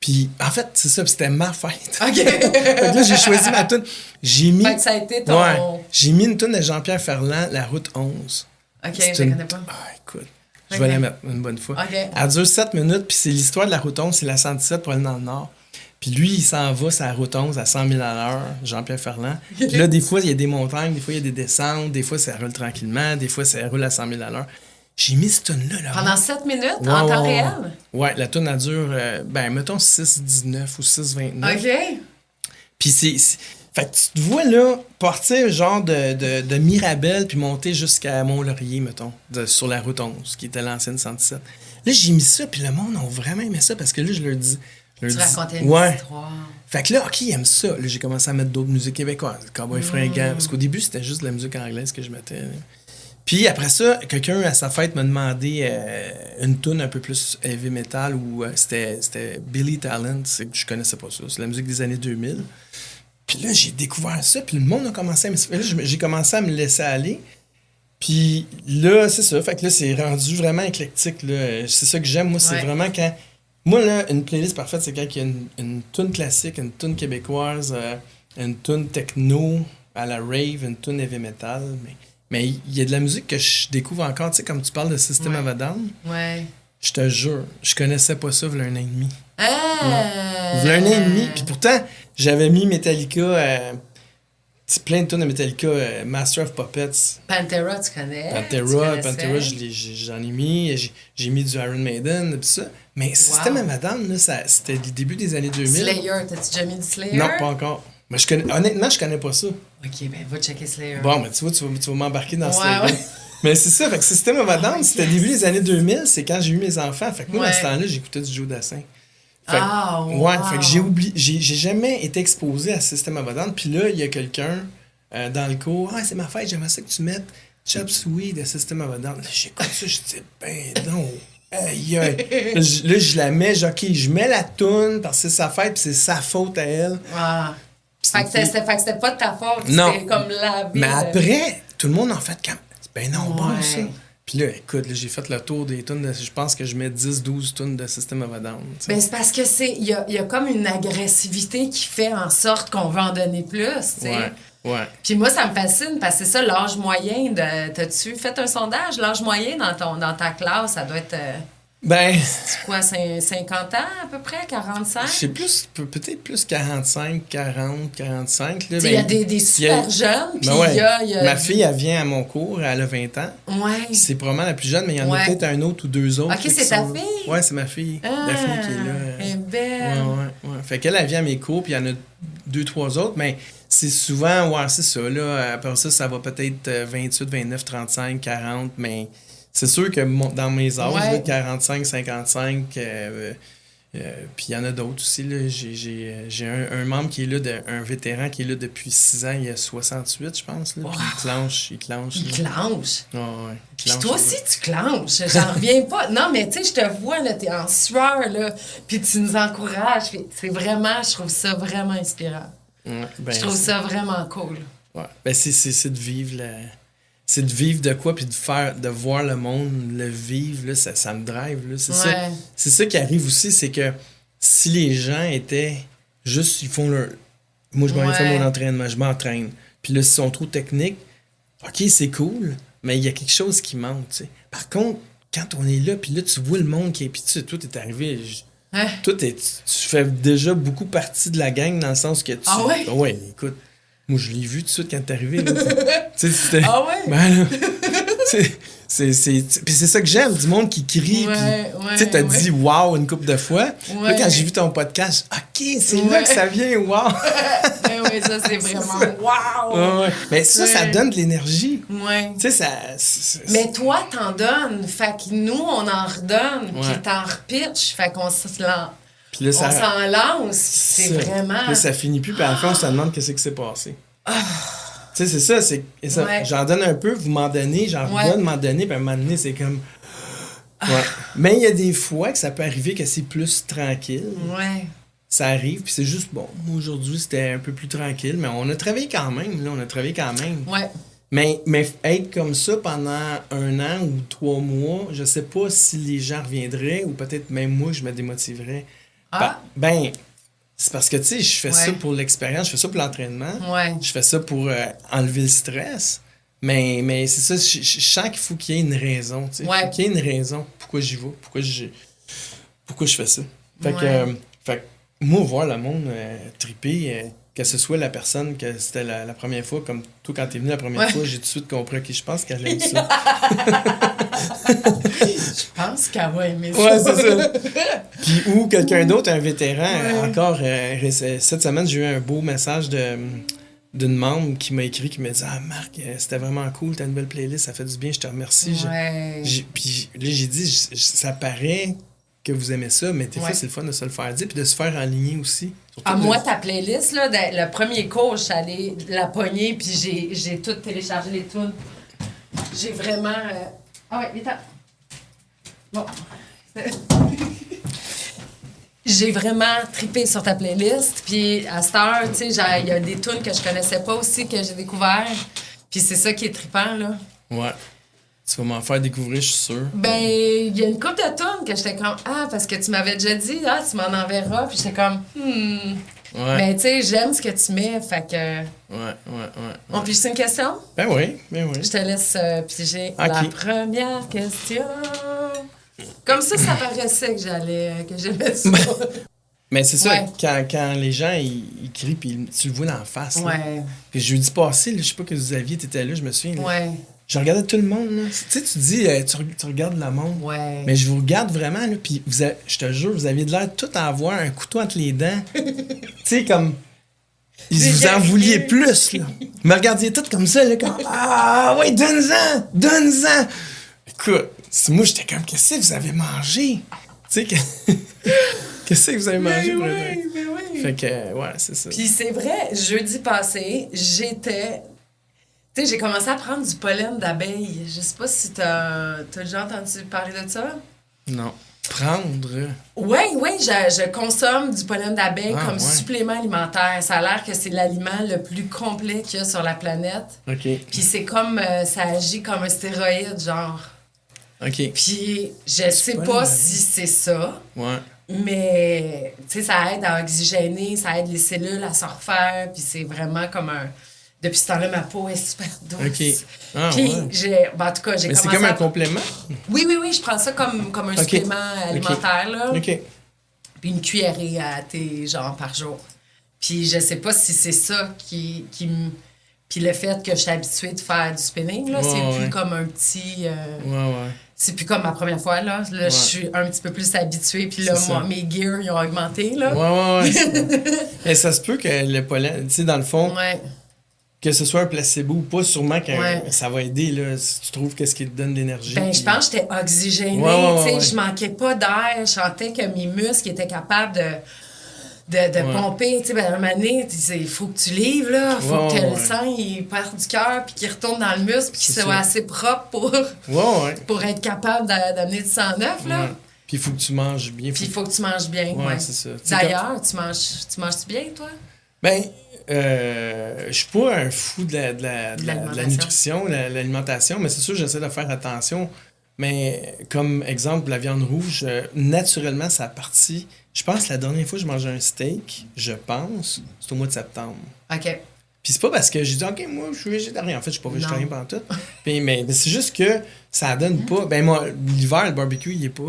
Puis, en fait, c'est ça, c'était ma fête. OK. Fait que là, j'ai choisi ma tune. J'ai mis... Fait que ça a été ton... Ouais, j'ai mis une tune de Jean-Pierre Ferland, La route 11. OK, je la connais pas. Ah, écoute... Je vais la mettre une bonne fois. Okay. Elle dure 7 minutes, puis c'est l'histoire de la route 11, c'est la 117 pour aller dans le nord. Puis lui, il s'en va sur la route 11 à 100 000 à l'heure, Jean-Pierre Ferland. Puis là, des fois, il y a des montagnes, des fois, il y a des descentes, des fois, ça roule tranquillement, des fois, ça roule à 100 000 à l'heure. J'ai mis cette tune-là. Là, pendant 7 minutes, en temps réel? Ouais, la tune, elle dure, mettons 6,19 ou 6,29. OK. Puis fait que tu te vois, là, partir genre de Mirabel puis monter jusqu'à Mont-Laurier, mettons, sur la route 11, qui était l'ancienne 117. Là, j'ai mis ça, puis le monde a vraiment aimé ça, parce que là, je leur dis... Tu racontais une histoire. Fait que là, OK, ils aiment ça. Là, j'ai commencé à mettre d'autres musiques québécoises, Cowboy Fringant, parce qu'au début, c'était juste de la musique anglaise que je mettais. Là. Puis après ça, quelqu'un à sa fête m'a demandé une tune un peu plus heavy metal, où c'était Billy Talent, je connaissais pas ça, c'est la musique des années 2000. Puis là, j'ai découvert ça, puis le monde a commencé à me... Là, j'ai commencé à me laisser aller. Puis là, c'est ça. Fait que là, c'est rendu vraiment éclectique. Là. C'est ça que j'aime. Moi, c'est vraiment quand... Moi, là, une playlist parfaite, c'est quand il y a une tune classique, une tune québécoise, une tune techno à la rave, une tune heavy metal. Mais il y a de la musique que je découvre encore. Tu sais, comme tu parles de System of a Down. Ouais. Je te jure, je connaissais pas ça, v'là un an et demi. V'là un an et demi. Puis pourtant, j'avais mis Metallica, plein de tunes de Metallica, Master of Puppets. Pantera, tu connais? Pantera, j'en ai mis. J'ai mis du Iron Maiden, pis ça. Mais System of a Down, là, c'était le début des années 2000. Slayer, t'as-tu déjà mis du Slayer? Non, pas encore. Mais honnêtement, je connais pas ça. OK, ben va checker Slayer. Bon, mais tu vois, tu vas m'embarquer dans Slayer. Ouais. Mais c'est ça, fait que System of a Down, c'était début des années 2000, c'est quand j'ai eu mes enfants. Fait que moi, dans ce temps-là, j'écoutais du Joe Dassin. Fait que, ouais, fait que j'ai jamais été exposé à System of a Down. Puis là, il y a quelqu'un dans le cours, « Ah, c'est ma fête, j'aimerais ça que tu mettes Chop Suey de System of a Down. » Là, j'écoute ça, je dis « Ben non! » Aïe, aïe. Là, je la mets, OK, je mets la toune parce que c'est sa fête, puis c'est sa faute à elle. Ah. Fait que c'était pas de ta faute, c'était comme la vie. Mais après, tout le monde en fait comme... Ben non, bon, ça. Puis là, écoute, j'ai fait le tour des tunes. Je pense que je mets 10-12 tunes de System of a Down. T'sais. Ben c'est parce que il y a comme une agressivité qui fait en sorte qu'on veut en donner plus, tu sais. Ouais. Puis moi, ça me fascine parce que c'est ça, l'âge moyen de... T'as-tu fait un sondage? L'âge moyen dans ta classe, ça doit être... Ben, C'est quoi, 50 ans à peu près, 45? c'est plus, peut-être plus 45, 40, 45. Là, Il y a des super jeunes, puis il y a... Ma fille, elle vient à mon cours, elle a 20 ans. Ouais. C'est probablement la plus jeune, mais il y en a peut-être un autre ou deux autres. OK, c'est ta fille? Ouais, c'est ma fille. La fille qui est là. Elle est belle. Ouais. Fait qu'elle, elle vient à mes cours, puis il y en a 2-3 autres, mais c'est souvent, c'est ça, là. Après ça va peut-être 28, 29, 35, 40, mais c'est sûr que dans mes âges, là, 45, 55, puis il y en a d'autres aussi, là. J'ai un membre qui est là, un vétéran qui est là depuis 6 ans, il a 68, je pense, là, puis il clenche. Il clenche? Ouais. Puis toi aussi, tu clenches. J'en reviens pas. Non, mais tu sais, je te vois, là, t'es en sueur, là, puis tu nous encourages. C'est vraiment, je trouve ça vraiment inspirant. Ouais, je trouve ça vraiment cool. Ouais. Ben, c'est de vivre c'est de vivre de quoi, puis de voir le monde le vivre, là, ça me drive, là. C'est ça qui arrive aussi, c'est que si les gens étaient juste, ils font leur... Moi, je m'en vais faire mon entraînement, je m'entraîne. Puis là, s'ils sont trop techniques, OK, c'est cool, mais il y a quelque chose qui manque, tu sais. Par contre, quand on est là, puis là, tu vois le monde qui est... Puis toi, t'es arrivé... Toi, tu fais déjà beaucoup partie de la gang dans le sens que tu... Ah ouais? Ouais, écoute... Moi, je l'ai vu tout de suite quand t'es arrivé. Là, ah ouais? Ben là, puis c'est ça que j'aime, du monde qui crie. Tu sais, t'as dit « wow » une couple de fois. Là, quand j'ai vu ton podcast, OK, c'est là que ça vient, wow! Oui, ça, c'est vraiment wow! Mais ça donne de l'énergie. Tu sais, Mais toi, t'en donnes. Fait que nous, on en redonne. Puis t'en repitches. Fait qu'on se lance. Puis là, on s'en lance, c'est vraiment... Là, ça finit plus, puis à la fin, on se demande qu'est-ce qui s'est passé. Tu sais, c'est ça. J'en donne un peu, vous m'en donnez, j'en redonne, m'en donner, puis à un moment donné, c'est comme... Mais il y a des fois que ça peut arriver que c'est plus tranquille. Ça arrive, puis c'est juste, bon, aujourd'hui, c'était un peu plus tranquille, mais on a travaillé quand même, Mais être comme ça pendant 1 an ou 3 mois, je sais pas si les gens reviendraient, ou peut-être même moi, je me démotiverais. Ben, c'est parce que, tu sais, je fais ça pour l'expérience, je fais ça pour l'entraînement, je fais ça pour enlever le stress, mais c'est ça, je sens qu'il faut qu'il y ait une raison, tu sais, il faut qu'il y ait une raison pourquoi j'y vais, pourquoi je fais ça. Fait que moi, voir le monde triper, que ce soit la personne que c'était la première fois, comme toi, quand t'es venu la première fois, j'ai tout de suite compris, OK, je pense qu'elle aime ça. Je pense qu'elle va aimer ça. Ouais, c'est ça. Puis, ou quelqu'un d'autre, un vétéran, encore, cette semaine, j'ai eu un beau message d'une membre qui m'a écrit, qui m'a dit « Ah, Marc, c'était vraiment cool, t'as une belle playlist, ça fait du bien, je te remercie. » Puis là, j'ai dit « Ça paraît que vous aimez ça, mais des fois, c'est le fun de se le faire dire, puis de se faire enligner aussi. » Moi, ta playlist, là, le premier cours, je suis allée la pogner, puis j'ai tout téléchargé les tunes. J'ai vraiment... Ah ouais, vite. Bon. J'ai vraiment trippé sur ta playlist. Puis à cette heure, tu sais, il y a des tunes que je connaissais pas aussi, que j'ai découvert. Puis c'est ça qui est trippant, là. Ouais. Tu vas m'en faire découvrir, je suis sûre. Ben, il y a une couple de tunes que j'étais comme, parce que tu m'avais déjà dit, tu m'en enverras. Puis j'étais comme, Mais tu sais, j'aime ce que tu mets, fait que... On pige une question? Ben oui. Je te laisse piger la première question. Comme ça paraissait que j'aimais ça. Mais c'est ça, quand les gens, ils crient, puis tu le vois dans la face. Puis jeudi passé, là, je sais pas que Xavier, t'étais là, je me souviens. Là, je regardais tout le monde, là. Tu sais, tu dis, tu regardes le monde. Mais je vous regarde vraiment, là, puis je te jure, vous aviez de l'air tout à avoir un couteau entre les dents. Tu sais, comme... Vous en vouliez plus, là. Vous me regardiez tout comme ça, là, comme... Ah, oui, donne-en! Écoute, moi, j'étais comme, qu'est-ce que vous avez mangé? Tu sais, qu'est-ce que vous avez mangé? Oui. Fait que, c'est ça. Puis c'est vrai, jeudi passé, j'étais... Tu sais, j'ai commencé à prendre du pollen d'abeille. Je sais pas si t'as déjà entendu parler de ça? Non. Prendre? Oui, je consomme du pollen d'abeille comme supplément alimentaire. Ça a l'air que c'est l'aliment le plus complet qu'il y a sur la planète. OK. Puis c'est comme... ça agit comme un stéroïde, genre. OK. Puis je sais pas si c'est ça. Ouais. Mais, tu sais, ça aide à oxygéner, ça aide les cellules à se refaire. Puis c'est vraiment comme un... Depuis ce temps-là, ma peau est super douce. OK. Ah, Puis, ouais. en tout cas, j'ai Mais commencé c'est comme un complément? Oui, je prends ça comme un supplément alimentaire, là. OK. Puis une cuillerée à thé, genre, par jour. Puis je sais pas si c'est ça qui me... Puis le fait que je suis habituée de faire du spinning, là, c'est plus comme un petit... C'est plus comme ma première fois, là. Là, je suis un petit peu plus habituée. Puis là, moi, mes gears, ils ont augmenté, là. Et ça se peut que le pollen, tu sais, dans le fond, que ce soit un placebo ou pas, sûrement que ça va aider, là, si tu trouves qu'est-ce qui te donne de l'énergie. Ben, je pense que j'étais oxygénée, tu sais. Je manquais pas d'air. Je sentais que mes muscles étaient capables de pomper, tu sais, ben, à un moment donné, il faut que tu livres, là. Faut que le sang, il parte du cœur, puis qu'il retourne dans le muscle, puis qu'il soit assez propre pour être capable d'amener du sang neuf, là. Puis il faut que tu manges bien. Puis il faut que tu manges bien, c'est ça. D'ailleurs, tu manges bien, toi? Ben, je suis pas un fou de la nutrition, l'alimentation, mais c'est sûr que j'essaie de faire attention. Mais comme exemple, la viande rouge, naturellement, ça a parti. Je pense que la dernière fois que je mangeais un steak, c'est au mois de septembre. OK. Puis c'est pas parce que j'ai dit, OK, moi, je suis végétarien. En fait, je suis pas végétarien pendant tout. mais c'est juste que ça donne pas. Ben, moi, l'hiver, le barbecue, il est pas.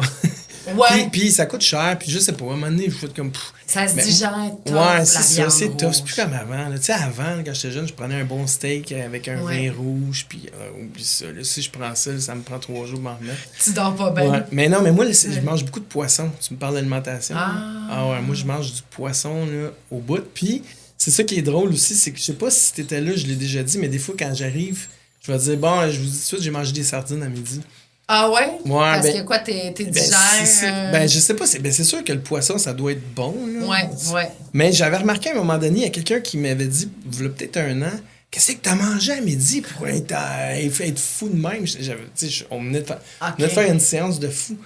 Puis ça coûte cher. Puis je sais pas, à un moment donné, je fais comme. Ça se digère top. C'est ça, c'est top. C'est plus comme avant. Tu sais, avant, quand j'étais jeune, je prenais un bon steak avec un vin rouge. Puis oublie ça. Là, si je prends ça me prend 3 jours de m'en remettre. Tu dors pas bien. Mais non, mais moi, je mange beaucoup de poisson. Tu me parles d'alimentation. Moi, je mange du poisson là, au bout. Puis. C'est ça qui est drôle aussi, c'est que je sais pas si t'étais là, je l'ai déjà dit, mais des fois quand j'arrive, je vais dire, bon, je vous dis tout de suite, j'ai mangé des sardines à midi. Ah ouais? Parce que quoi, t'es digère? Ben, je sais pas, c'est sûr que le poisson, ça doit être bon. Là. Ouais. Mais j'avais remarqué à un moment donné, il y a quelqu'un qui m'avait dit, il y a peut-être 1 an, qu'est-ce que t'as mangé à midi pour être fou de même? On venait de faire une séance de fou.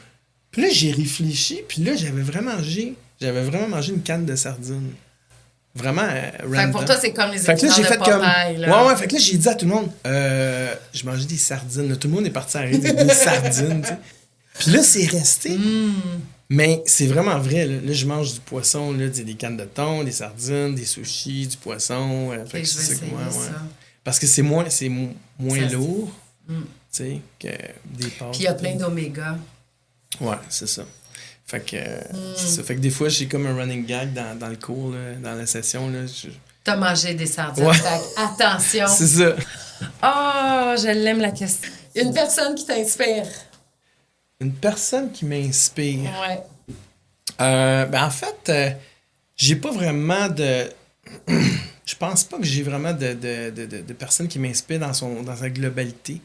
Puis là, j'ai réfléchi, puis là, j'avais vraiment mangé une canne de sardines. Vraiment random. Fait que pour toi, c'est comme les étudiants de Popeye, là. Fait que là, j'ai dit à tout le monde, je mangeais des sardines. Là. Tout le monde est parti à rire des sardines, tu sais. Puis là, c'est resté. Mais c'est vraiment vrai. Là, je mange du poisson, là, des cannes de thon, des sardines, des sushis, du poisson. Fait que je vais essayer ça. Parce que c'est moins lourd, tu sais, que des pâtes. Puis il y a plein d'oméga. Ouais, c'est ça. Fait que, c'est ça. Fait que des fois, j'ai comme un running gag dans le cours, là, dans la session. Là, T'as mangé des sardines. Fait que, attention. C'est ça. Je l'aime la question. Une personne qui t'inspire. Une personne qui m'inspire. Ouais. En fait, j'ai pas vraiment de... Je pense pas que j'ai vraiment de personne qui m'inspire dans sa globalité.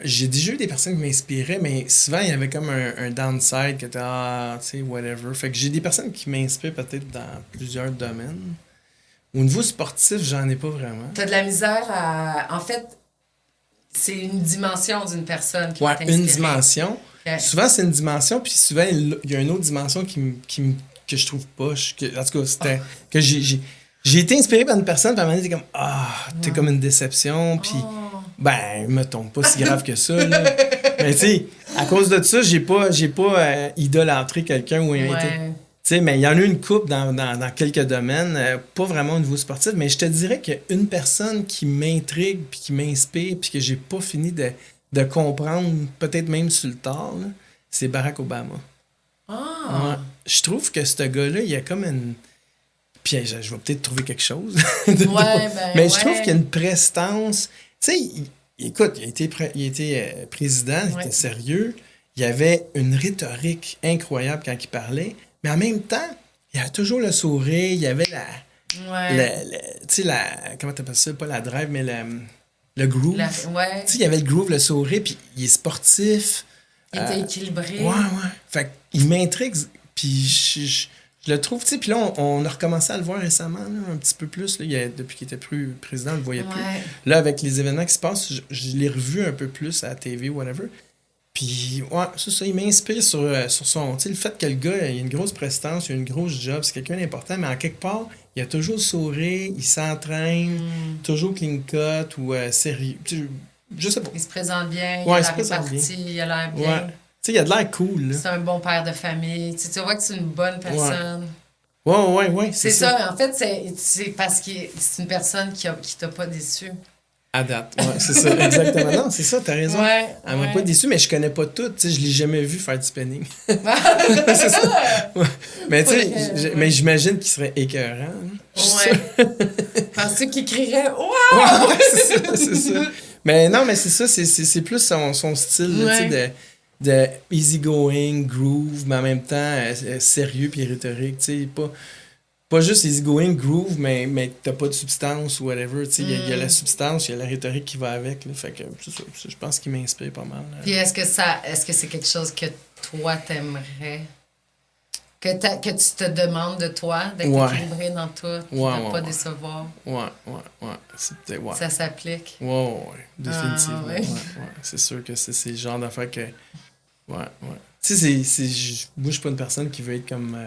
J'ai déjà eu des personnes qui m'inspiraient, mais souvent, il y avait comme un downside que tu sais, whatever. Fait que j'ai des personnes qui m'inspirent peut-être dans plusieurs domaines. Au niveau sportif, j'en ai pas vraiment. T'as de la misère à... En fait, c'est une dimension d'une personne qui va t'inspirer. Une dimension. Okay. Souvent, c'est une dimension, puis souvent, il y a une autre dimension que je trouve pas. En tout cas, c'était... que j'ai été inspiré par une personne, puis à un moment donné, t'es comme... t'es comme une déception, puis... Ben, mettons, pas si grave que ça, là. Mais tu sais, à cause de ça, j'ai pas idolâtré quelqu'un ou imité. Tu sais, mais il y en a une couple dans quelques domaines, pas vraiment au niveau sportif, mais je te dirais qu'il y a une personne qui m'intrigue, puis qui m'inspire, puis que j'ai pas fini de comprendre, peut-être même sur le tard, là, c'est Barack Obama. Je trouve que ce gars-là, il y a comme une... Puis je vais peut-être trouver quelque chose. Mais je trouve qu'il y a une prestance... Tu sais, écoute, il a été président, il était sérieux, il avait une rhétorique incroyable quand il parlait, mais en même temps, il avait toujours le sourire, il y avait tu sais, comment t'appelles ça? Pas la drive, mais le groove. Tu sais, il y avait le groove, le sourire, puis il est sportif. Il était équilibré. Fait qu'il m'intrigue, puis je le trouve, tu sais, puis là, on a recommencé à le voir récemment, là, un petit peu plus. Là, depuis qu'il était plus président, on le voyait plus. Là, avec les événements qui se passent, je l'ai revu un peu plus à la TV, whatever. Puis, c'est ça, il m'inspire sur son... Tu sais, le fait que le gars, il a une grosse prestance, il a une grosse job, c'est quelqu'un d'important, mais en quelque part, il a toujours le sourire, il s'entraîne, toujours clean cut ou sérieux. Je sais pas. Il se présente bien, il a l'air réparti, il a l'air bien. Tu sais, il a de l'air cool, là. C'est un bon père de famille. Tu vois que c'est une bonne personne. Ouais, C'est ça. En fait, c'est parce que c'est une personne qui t'a pas déçu. À date, ouais, c'est ça, exactement. Non, c'est ça, t'as raison. Ouais, Elle m'a pas déçu, mais je connais pas tout, tu sais, je l'ai jamais vu faire du spinning. C'est ça. Ouais. Mais tu sais, mais j'imagine qu'il serait écœurant. Ouais. Penses-tu qu'il crierait « Wow! » Ouais, c'est ça. Mais non, mais c'est ça, c'est plus son style, là, tu sais, de easygoing, groove, mais en même temps sérieux puis rhétorique, tu sais, pas juste easygoing, groove, mais t'as pas de substance ou whatever, tu sais, il y a la substance, il y a la rhétorique qui va avec, là, fait que c'est ça, je pense qu'il m'inspire pas mal. Là. Puis est-ce que c'est quelque chose que toi t'aimerais? Que tu te demandes de toi, d'être équilibré dans tout, puis de pas décevoir? Ouais. C'est peut-être, Ça s'applique? Ouais, définitivement. Ah, ouais. C'est sûr que c'est le genre d'affaire que... Ouais. Tu sais, moi, je suis pas une personne qui veut être comme,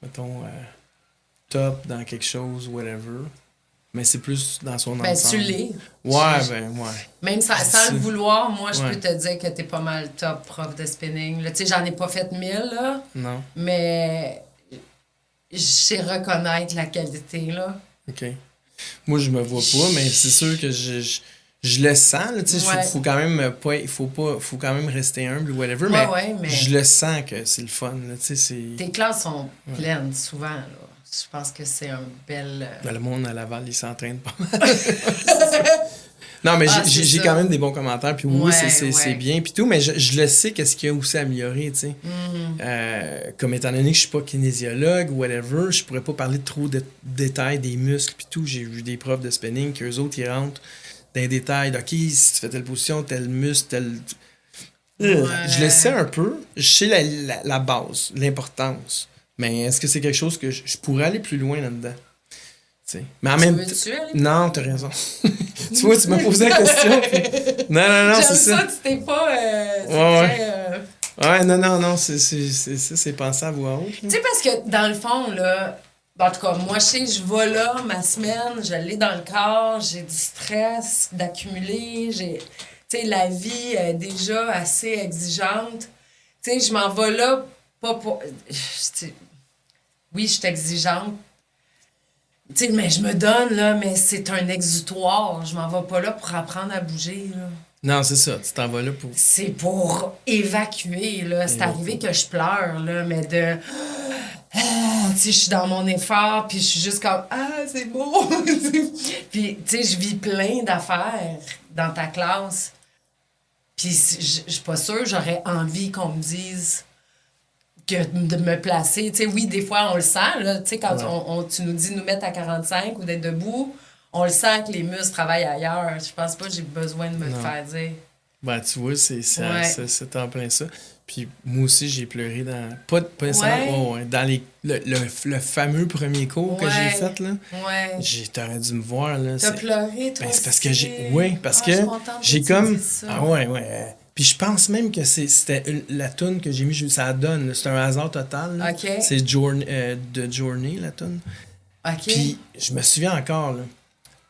mettons... top dans quelque chose, whatever. Mais c'est plus dans son ensemble. Tu l'es. Ouais. Même sans le vouloir, moi, je peux te dire que t'es pas mal top prof de spinning. Tu sais, j'en ai pas fait 1000, là. Non. Mais je sais reconnaître la qualité, là. OK. Moi, je me vois pas, mais c'est sûr que je le sens, là. Tu sais, faut quand même pas... faut quand même rester humble ou whatever, mais je le sens que c'est le fun, là. Tu sais, c'est... Tes classes sont pleines, souvent, là. Je pense que c'est un bel... Ben, le monde à Laval, il s'entraîne pas mal. Non, mais j'ai quand même des bons commentaires. Puis oui, c'est bien. Puis tout, mais je le sais qu'est-ce qu'il y a aussi à améliorer, tu sais. Comme étant donné que je suis pas kinésiologue ou whatever, je pourrais pas parler de trop de détails des muscles. Puis tout, j'ai vu des profs de spinning qu'eux autres, ils rentrent dans les détails. OK, si tu fais telle position, tel muscle, tel... Je le sais un peu. Je sais la base, l'importance. Mais est-ce que c'est quelque chose que je pourrais aller plus loin là-dedans? T'sais. Mais en même temps. Non, t'as raison. Tu vois, tu m'as posé la question. Puis... Non, c'est ça. Ça, tu t'es pas. Ouais, non, c'est pensé à voix haute. Tu sais, parce que dans le fond, là. En tout cas, moi, je vais là, ma semaine, je l'ai dans le corps, j'ai du stress d'accumuler, tu sais, la vie est déjà assez exigeante. Tu sais, je m'en vais là, pas pour. Oui, je suis exigeante. Tu sais, mais je me donne, là, mais c'est un exutoire. Je m'en vais pas là pour apprendre à bouger, là. Non, c'est ça. Tu t'en vas là pour... C'est pour évacuer, là. C'est arrivé que je pleure, là, mais de... tu sais, je suis dans mon effort, puis je suis juste comme... Ah, c'est beau! Puis, tu sais, je vis plein d'affaires dans ta classe. Puis, je suis pas sûre, j'aurais envie qu'on me dise... que de me placer. Tu sais, oui, des fois, on le sent, là. Tu sais, quand tu nous dis nous mettre à 45 ou d'être debout, on le sent que les muscles travaillent ailleurs. Je pense pas que j'ai besoin de me le faire dire. Ben, tu vois, c'est en plein ça. Puis moi aussi, j'ai pleuré dans... Pas nécessairement... dans le fameux premier cours que j'ai fait, là. Ouais. T'aurais dû me voir, là. T'as pleuré, toi c'est parce que j'ai comme... Ah ouais. Puis je pense même que c'était la toune que j'ai mis, ça donne. C'est un hasard total. Là. OK. C'est de Journey, la toune. OK. Puis je me souviens encore, là.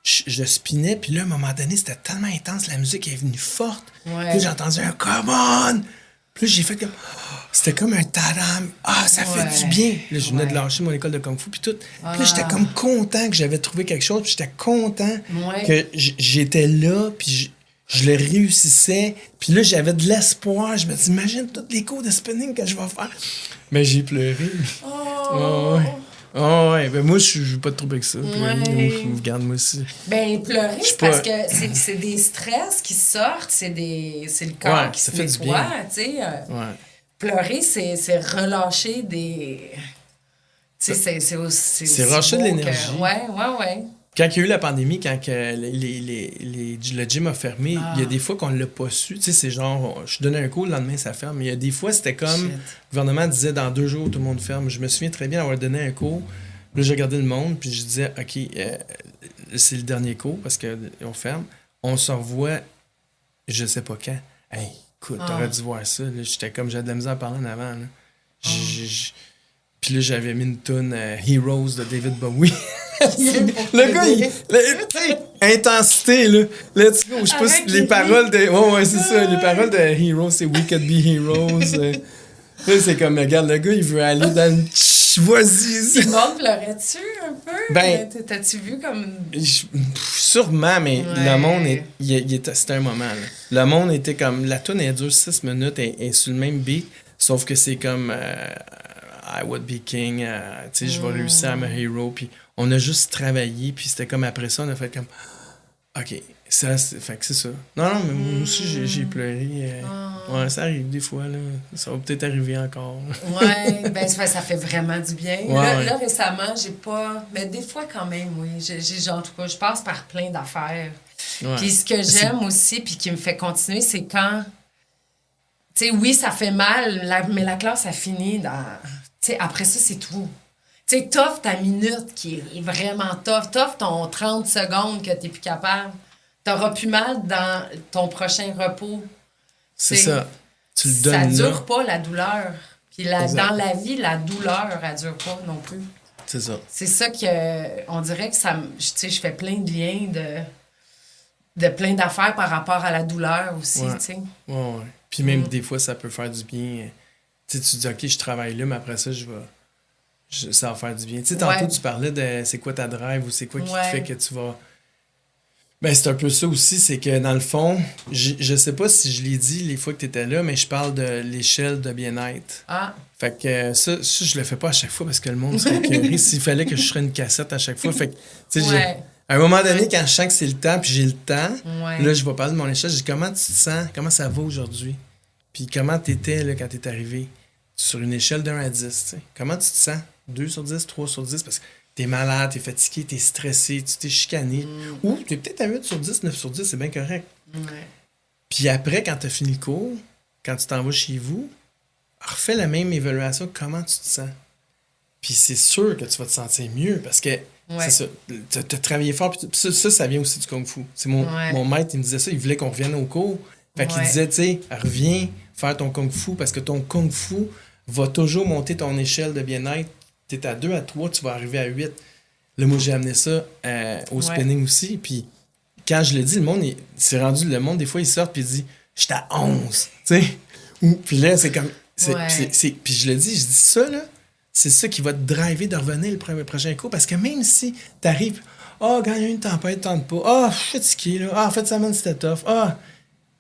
Je spinais, puis là, à un moment donné, c'était tellement intense, la musique est venue forte. Ouais. Puis j'ai entendu un « Come on! » Puis là, j'ai fait comme... C'était comme un tadam. Ah, ça fait du bien. Là, je venais de lâcher mon école de Kung Fu, puis tout. Puis là, j'étais comme content que j'avais trouvé quelque chose, puis j'étais content que j'étais là, puis je le réussissais. Puis là, j'avais de l'espoir. Je me dis, imagine tous les cours de spinning que je vais faire. Mais j'ai pleuré. Ben moi, je veux pas te trouver avec ça. Regarde, moi aussi. Ben, pleurer, c'est parce que c'est des stress qui sortent, c'est le corps qui se nettoie, tu sais. Pleurer, c'est relâcher des... Tu sais, c'est aussi... C'est relâcher de l'énergie. Ouais. Quand il y a eu la pandémie, quand le gym a fermé, il y a des fois qu'on l'a pas su. Tu sais, c'est genre, je donnais un cours, le lendemain, ça ferme. Mais il y a des fois, c'était comme, le gouvernement disait, dans 2 jours, tout le monde ferme. Je me souviens très bien d'avoir donné un cours. Puis là, j'ai regardé le monde, puis je disais, OK, c'est le dernier cours, parce qu'on ferme. On se revoit, je sais pas quand. Hey, écoute, t'aurais dû voir ça. Là. J'étais comme, j'avais de la misère à parler en avant. Là. Puis là, j'avais mis une toune Heroes de David Bowie. Le gars, intensité, là. Let's go. Je sais pas si les paroles de... Ouais, c'est ça. Les paroles de Heroes, c'est We Could Be Heroes. Là, c'est comme, regarde, le gars, il veut aller dans le... Vas-y. Le monde pleurait-tu un peu? Ben, t'as-tu vu comme... Sûrement, mais Ouais. le monde, c'était un moment. Là. Le monde était comme... La tune elle dure 6 minutes, elle est sur le même beat, sauf que c'est comme... I would be king, tu sais, je vais réussir à me hero, puis on a juste travaillé, puis c'était comme après ça, on a fait comme... OK, ça, fait que c'est ça. Non, mais moi aussi, j'ai pleuré. Ouais, ça arrive des fois, là. Ça va peut-être arriver encore. Ouais, ben ça fait vraiment du bien. Ouais, là, récemment, j'ai pas... Mais des fois, quand même, oui. En tout cas, je passe par plein d'affaires. Ouais. Puis ce que j'aime aussi, puis qui me fait continuer, c'est quand... Tu sais, oui, ça fait mal, mais la classe a fini dans... Tu sais, après ça, c'est tout. Tu sais, t'offres ta minute qui est vraiment tough. T'offres ton 30 secondes que t'es plus capable. T'auras plus mal dans ton prochain repos. C'est ça. Tu le donnes. Ça dure là. pas, la douleur. Puis dans la vie, la douleur, elle dure pas non plus. C'est ça. C'est ça que... On dirait que ça... Tu sais, je fais plein de liens de plein d'affaires par rapport à la douleur aussi, Ouais. tu sais. Ouais. Puis même des fois, ça peut faire du bien. Tu sais, tu dis, OK, je travaille là, mais après ça, ça va faire du bien. Tu sais, tantôt, tu parlais de c'est quoi ta drive ou c'est quoi qui te fait que tu vas... Ben, c'est un peu ça aussi, c'est que dans le fond, je sais pas si je l'ai dit les fois que tu étais là, mais je parle de l'échelle de bien-être. Ah. Fait que ça, je le fais pas à chaque fois parce que le monde serait écœuré s'il fallait que je serais une cassette à chaque fois. Fait que, tu sais, à un moment donné, quand je sens que c'est le temps, puis j'ai le temps, là, je vais parler de mon échelle. Je dis, comment tu te sens? Comment ça va aujourd'hui? Puis comment t'étais là, quand t'es arrivé? Sur une échelle de 1 à 10, tu sais. Comment tu te sens? 2 sur 10, 3 sur 10? Parce que t'es malade, t'es fatigué, t'es stressé, tu t'es chicané. Ou t'es peut-être à 8 sur 10, 9 sur 10, c'est bien correct. Puis après, quand t'as fini le cours, quand tu t'en vas chez vous, refais la même évaluation. Comment tu te sens? Puis c'est sûr que tu vas te sentir mieux parce que c'est ça. T'as travaillé fort. Puis ça vient aussi du kung-fu. C'est mon maître, il me disait ça. Il voulait qu'on revienne au cours. Fait qu'il disait, tu sais, reviens faire ton kung-fu parce que ton kung-fu va toujours monter ton échelle de bien-être. T'es à 2, à 3, tu vas arriver à 8. Là, moi, j'ai amené ça au spinning aussi. Puis quand je le dis, le monde, le monde, des fois, il sort puis il dit, j'étais à 11. Tu sais? Puis là, c'est comme... Puis je le dis, ça, là, c'est ça qui va te driver de revenir le prochain cours. Parce que même si t'arrives, quand il y a une tempête, tente pas. Je suis fatigué, là. En fait, ça mène, c'était tough.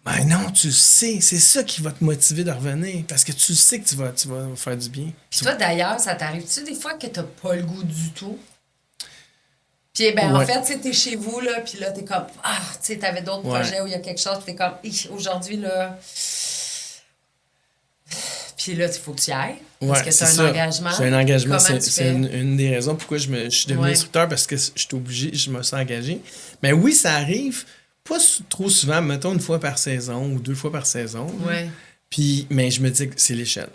Ben non, tu sais, c'est ça qui va te motiver de revenir. Parce que tu sais que tu vas faire du bien. Puis toi, d'ailleurs, ça t'arrive-tu des fois que t'as pas le goût du tout? Puis, en fait, tu sais, t'es chez vous, là, puis là, t'es comme, tu sais, t'avais d'autres projets où il y a quelque chose, t'es comme, aujourd'hui, là... Puis là, il faut que tu y ailles. Parce que c'est un engagement. C'est un engagement. Comment C'est une des raisons pourquoi je suis devenu instructeur, parce que je suis obligé, je me sens engagé. Mais oui, ça arrive, pas trop souvent, mettons une fois par saison ou 2 fois par saison. Puis, mais je me dis que c'est l'échelle.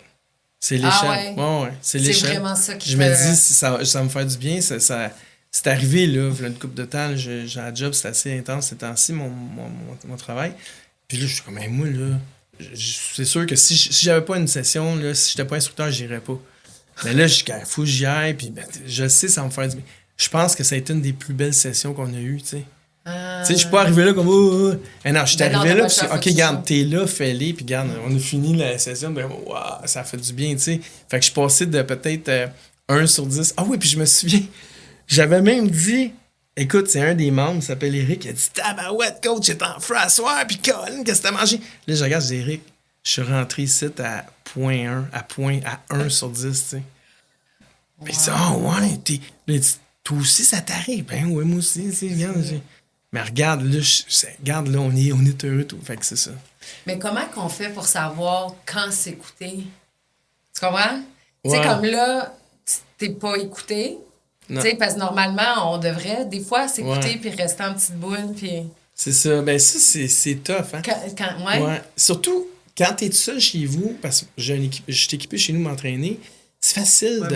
C'est l'échelle. C'est l'échelle. C'est vraiment ça qui Je me dis, ça va me faire du bien. C'est arrivé, là, il y a une couple de temps, j'ai un job, c'est assez intense ces temps-ci, mon travail. Puis là, je suis comme, moi, là, c'est sûr que si j'avais pas une session, là, si j'étais pas instructeur, j'irais pas. Mais là, il faut que j'y aille, puis je sais, ça va me faire du bien. Je pense que ça a été une des plus belles sessions qu'on a eues, tu sais. Tu sais, je suis pas arrivé là comme... non, je suis arrivé là, puis OK, regarde, t'es là, fais-les, puis regarde, on a fini la session, ben, wow, ça fait du bien, tu sais. Fait que je suis passé de peut-être 1 sur 10. Ah oui, puis je me souviens, j'avais même dit... Écoute, c'est un des membres, il s'appelle Eric, il a dit « Tabarouette, coach, j'étais en feu à soir, puis Colin, qu'est-ce que t'as mangé? » Là, je regarde, je dis « Eric, je suis rentré ici à point 1, à 1 sur 10, tu sais. » Puis il dit « ouais, toi aussi, ça t'arrive? » Ben oui, moi aussi, tu sais, regarde. Mais regarde, là, on est heureux, tout. Fait que c'est ça. Mais comment qu'on fait pour savoir quand s'écouter? Tu comprends? Tu sais, comme là, t'es pas écouté. Tu sais, parce que normalement, on devrait, des fois, s'écouter puis rester en petite boule, puis... C'est ça. Ben ça, c'est tough, hein? Ouais. Surtout, quand t'es tout seul chez vous, parce que je suis équipé chez nous m'entraîner, c'est facile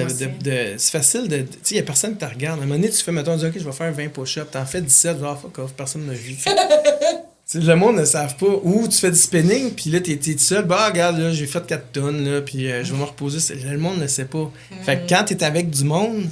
c'est facile de... Tu sais, il n'y a personne qui te regarde. À un moment donné, tu fais, mettons, OK, je vais faire 20 push-ups. T'en fais 17, genre, fuck off, personne ne l'a vu. Tu le monde ne savent pas. Ou tu fais du spinning, puis là, t'es tout seul. Bah, regarde, là, j'ai fait 4 tonnes, là, puis je vais me reposer. Le monde ne sait pas. Fait que quand t'es avec du monde,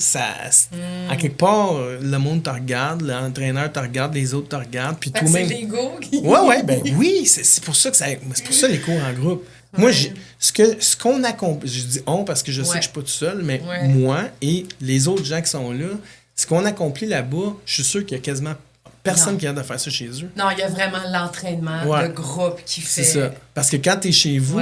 à quelque part, le monde te regarde, l'entraîneur te regarde, les autres te regardent, puis toi-même... C'est l'ego qui... Ouais, ben oui, c'est pour ça que c'est pour ça les cours en groupe. Moi, ce qu'on accomplit, je dis on parce que je sais que je suis pas tout seul, mais moi et les autres gens qui sont là, ce qu'on accomplit là-bas, je suis sûr qu'il y a quasiment personne qui a de faire ça chez eux. Non, il y a vraiment l'entraînement, le groupe qui fait... C'est ça. Parce que quand t'es chez vous,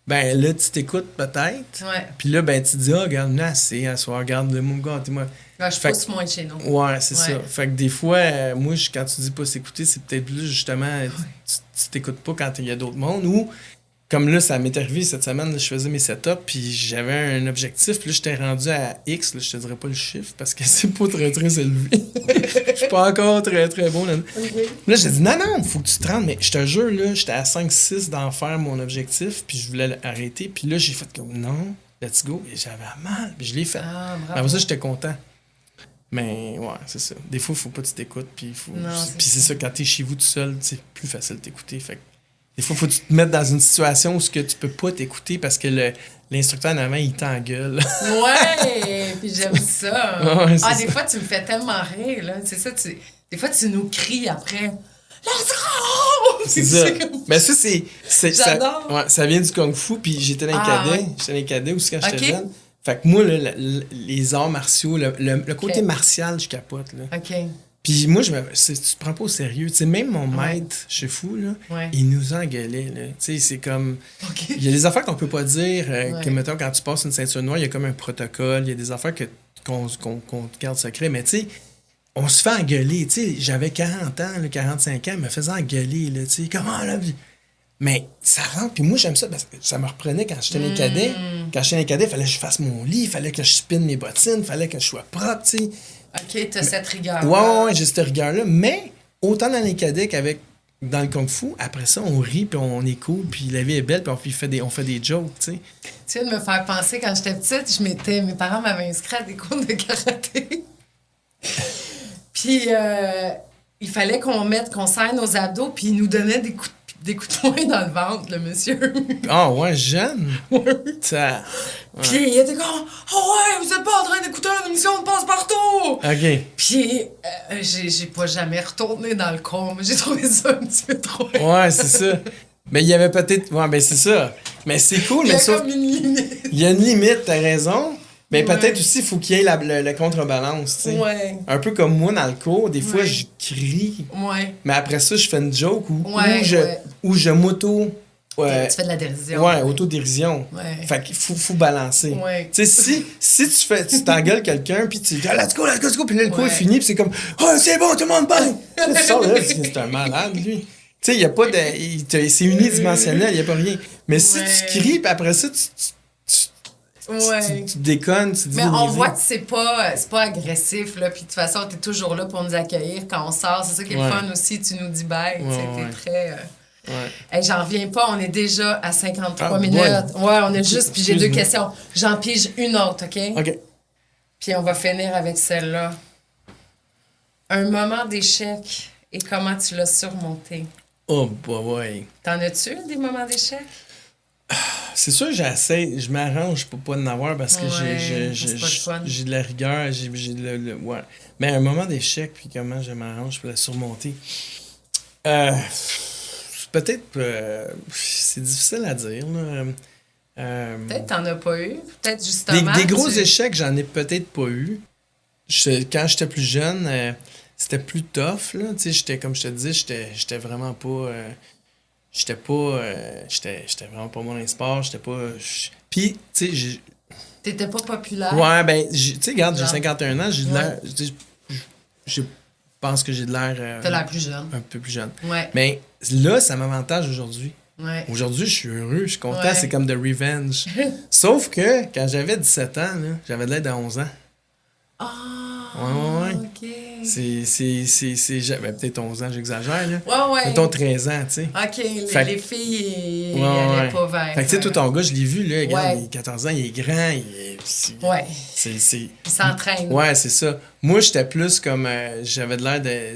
ben là, tu t'écoutes peut-être. Puis là, ben tu dis, regarde, là, c'est à soir, regarde le mon gars, moi. Je pousse moins de chez nous. Ouais, c'est ça. Fait que des fois, moi, quand tu dis pas s'écouter, c'est peut-être plus justement, tu t'écoutes pas quand il y a d'autres mondes ou... Comme là, ça m'est arrivé cette semaine, là, je faisais mes setups, puis j'avais un objectif, puis là, j'étais rendu à X, là, je te dirais pas le chiffre, parce que c'est pas très, très élevé. Je suis pas encore très, très bon. Là, là j'ai dit, non, faut que tu te rendes, mais je te jure, là, j'étais à 5-6 d'en faire mon objectif, puis je voulais l'arrêter, puis là, j'ai fait comme, non, let's go, et j'avais mal, puis je l'ai fait. Après ça, j'étais content. Mais ouais, c'est ça. Des fois, il faut pas que tu t'écoutes, puis c'est ça, quand t'es chez vous tout seul, c'est plus facile de t'écouter, fait. Des fois, il faut que tu te mettes dans une situation où tu peux pas t'écouter parce que l'instructeur en avant, il t'engueule. Ouais, puis j'aime ça. Des fois, tu me fais tellement rire, là. C'est ça, des fois, tu nous cries après. Let's go! C'est ça. Mais ça, J'adore. Ça vient du kung-fu, puis j'étais dans les cadets. Ouais. J'étais dans les cadets aussi quand j'étais jeune. Fait que moi, les arts martiaux, le côté martial, je capote, là. OK. Puis moi, tu te prends pas au sérieux. Tu sais, même mon maître chez Fou, là, il nous engueulait. Tu sais, c'est comme... Il y a des affaires qu'on peut pas dire. Que, mettons, quand tu passes une ceinture noire, il y a comme un protocole. Il y a des affaires qu'on garde secret. Mais tu sais, on se fait engueuler. Tu sais, j'avais 40 ans, 45 ans, il me faisait engueuler. Tu sais, comment là? Mais ça rentre. Puis moi, j'aime ça parce que ça me reprenait quand j'étais dans les cadets. Quand j'étais dans les cadets, il fallait que je fasse mon lit, il fallait que je spinne mes bottines, il fallait que je sois propre, tu sais. OK, t'as cette rigueur-là. Ouais, j'ai cette rigueur-là. Mais autant dans les cadets qu'avec dans le kung-fu, après ça, on rit, puis on est cool, puis la vie est belle, puis on fait des jokes, tu sais. Tu viens de me faire penser, quand j'étais petite, mes parents m'avaient inscrit à des cours de karaté. Puis, il fallait qu'on serre nos abdos, puis il nous donnait des coups de poing dans le ventre, le monsieur. Ah ouais, jeune? Ça... Ouais. Puis il était comme « Oh ouais, vous êtes pas en train d'écouter une émission de Passe-Partout! » OK. Puis j'ai pas jamais retourné dans le cours, mais j'ai trouvé ça un petit peu trop... Ouais, c'est ça. Mais il y avait peut-être... Ouais, ben c'est ça. Mais c'est cool, mais sauf... Il y a comme une limite. Il y a une limite, t'as raison. Mais peut-être aussi, il faut qu'il y ait la contrebalance, tu sais. Ouais. Un peu comme moi dans le cours, des fois, je crie. Ouais. Mais après ça, je fais une joke ou je m'auto... Ouais. Tu fais de la dérision. Ouais, autodérision. Ouais. Fait qu'il faut balancer. Ouais. Tu sais, si tu t'engueules quelqu'un, puis tu dis, let's go, puis là, le coup est fini, puis c'est comme, c'est bon, tout le monde bang! Tu sors là, c'est un malade, lui. Tu sais, il n'y a pas de. C'est unidimensionnel, il n'y a pas rien. Mais si tu cries, puis après ça, tu déconnes, tu dis. Mais on voit que c'est pas agressif, là. Puis de toute façon, t'es toujours là pour nous accueillir quand on sort. C'est ça qui est le fun aussi. Tu nous dis bye. T'es très. Hey, j'en reviens pas, on est déjà à 53 minutes. Ouais, on est juste, puis j'ai 2 questions. J'en pige une autre, OK? OK. Puis on va finir avec celle-là. Un moment d'échec et comment tu l'as surmonté? Oh, boy. T'en as-tu des moments d'échec? C'est sûr, j'essaie, je m'arrange pour pas en avoir parce que j'ai de la rigueur, j'ai ouais. Mais un moment d'échec, puis comment je m'arrange pour la surmonter? Peut-être, c'est difficile à dire. Peut-être t'en as pas eu. Peut-être justement. Des gros échecs, j'en ai peut-être pas eu. Quand j'étais plus jeune, c'était plus tough. Là. J'étais, comme je te dis, j'étais vraiment pas. J'étais vraiment pas bon dans les sports. J'étais pas. Puis, tu sais, t'étais pas populaire. Ouais, ben, tu sais, regarde, j'ai 51 ans, j'ai de l'air. Je pense que j'ai de l'air. T'as l'air plus jeune. Un peu plus jeune. Ouais. Mais là, ça m'avantage aujourd'hui. Ouais. Aujourd'hui, je suis heureux, je suis content, c'est comme de revenge. Sauf que quand j'avais 17 ans, là, j'avais de l'air de 11 ans. Ah! Ouais. OK. Ben, peut-être 11 ans, j'exagère, là. Ouais. Mettons 13 ans, tu sais. OK, les filles, ils Ouais. allaient pas vers... Fait que, tu sais, tout ton gars, je l'ai vu, là. Regarde, Ouais. il a 14 ans, il est grand, Ouais. C'est... Ils s'entraînent. Ouais, c'est ça. Moi, j'étais plus comme... j'avais de l'air de...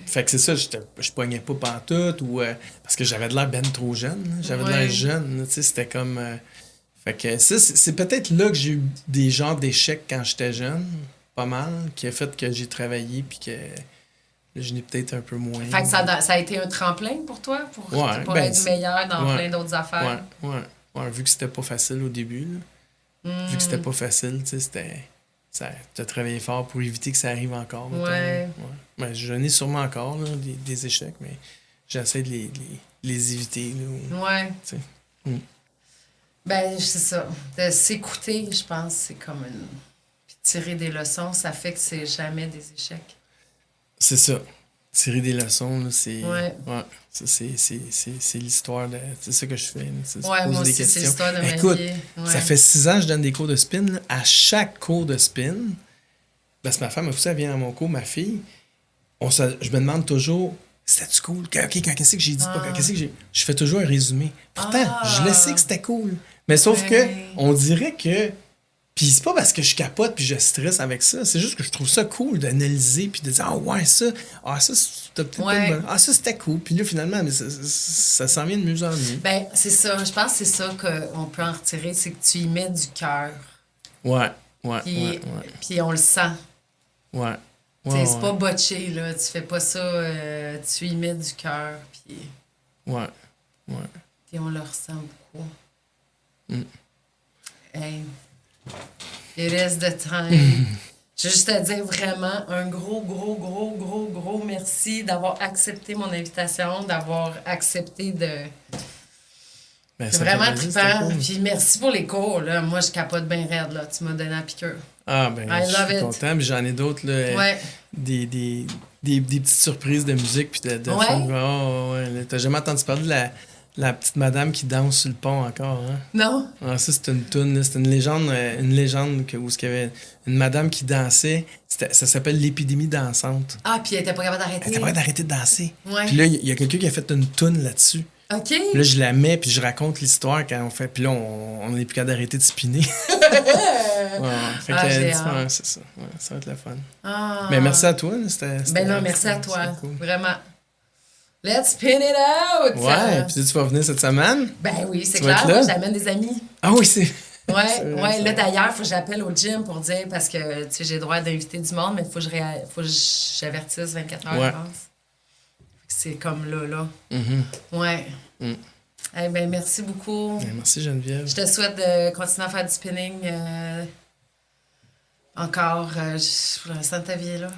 Fait que c'est ça, je pognais pas pantoute ou... parce que j'avais de l'air ben trop jeune. Là. J'avais de l'air jeune, là, tu sais, c'était comme... fait que ça, c'est peut-être là que j'ai eu des genres d'échecs quand j'étais jeune, pas mal, qui a fait que j'ai travaillé puis que... Là, je n'ai peut-être un peu moins. Fait que ça a été un tremplin pour toi, pour être meilleur dans plein d'autres affaires. Ouais, vu que c'était pas facile au début, là. Vu que c'était pas facile, tu sais, c'était... T'as travaillé fort pour éviter que ça arrive encore. Ouais. Ben, j'en ai sûrement encore, là, des échecs, mais j'essaie de les éviter, là. Ouais. Tu sais. Ben, c'est ça. De s'écouter, je pense, c'est comme une... Puis tirer des leçons, ça fait que c'est jamais des échecs. C'est ça. Tirer des leçons, là, c'est... Ouais. Ça, c'est l'histoire de... C'est ça que je fais. Là, ouais, moi aussi, c'est l'histoire de ma Écoute, vie. Ouais. ça fait 6 ans que je donne des cours de spin. Là. À chaque cours de spin, parce que ma femme, elle vient à mon cours, ma fille, je me demande toujours... C'était-tu cool? OK, qu'est-ce que j'ai dit? Qu'est-ce que j'ai... Je fais toujours un résumé. Pourtant, je le sais que c'était cool. Mais sauf que, on dirait que... Puis c'est pas parce que je capote puis je stresse avec ça. C'est juste que je trouve ça cool d'analyser puis de dire « Ah ouais, ça c'était peut-être pas une bonne... Ah, ça, c'était cool. » Puis là, finalement, mais ça s'en vient de mieux en mieux. Ben, c'est ça. Je pense que c'est ça qu'on peut en retirer. C'est que tu y mets du cœur. Ouais. Puis on le sent. Ouais. C'est pas botché, là. Tu fais pas ça... tu y mets du cœur, puis... Ouais. Puis on le ressent beaucoup. Hey... It is the time. Je veux juste te dire vraiment un gros merci d'avoir accepté mon invitation, d'avoir accepté de... Ben, c'est vraiment trippant. Cool. Puis merci pour les cours, là. Moi, je capote bien raide, là. Tu m'as donné la piqûre. Ah, ben, je suis content. Puis j'en ai d'autres, là. Des petites surprises de musique puis de fun. Oh, ouais. T'as jamais entendu parler de la petite madame qui danse sur le pont encore, hein? Non. Ah, ça, c'est une toune, c'est une légende où il y avait une madame qui dansait. Ça s'appelle l'épidémie dansante. Ah, puis elle était pas capable d'arrêter. Elle était pas capable d'arrêter de danser. Ouais. Puis là, il y a quelqu'un qui a fait une toune là-dessus. OK. Puis là, je la mets, puis je raconte l'histoire quand on fait. Puis là, on n'est plus capable d'arrêter de spinner. Fait que, c'est ça. Ouais, ça va être le fun. Ah. Mais merci à toi. Merci à toi. Cool. Vraiment. Let's spin it out! Ouais, puis tu vas venir cette semaine? Ben oui, c'est clair. Moi, j'amène des amis. Ah oui, c'est... Ouais. Là, d'ailleurs, il faut que j'appelle au gym pour dire, parce que, tu sais, j'ai le droit d'inviter du monde, mais il faut que j'avertisse 24 heures d'avance. C'est comme là. Ouais. Eh ben, merci beaucoup. Merci, Geneviève. Je te souhaite de continuer à faire du spinning encore pour le restant de ta vie, là.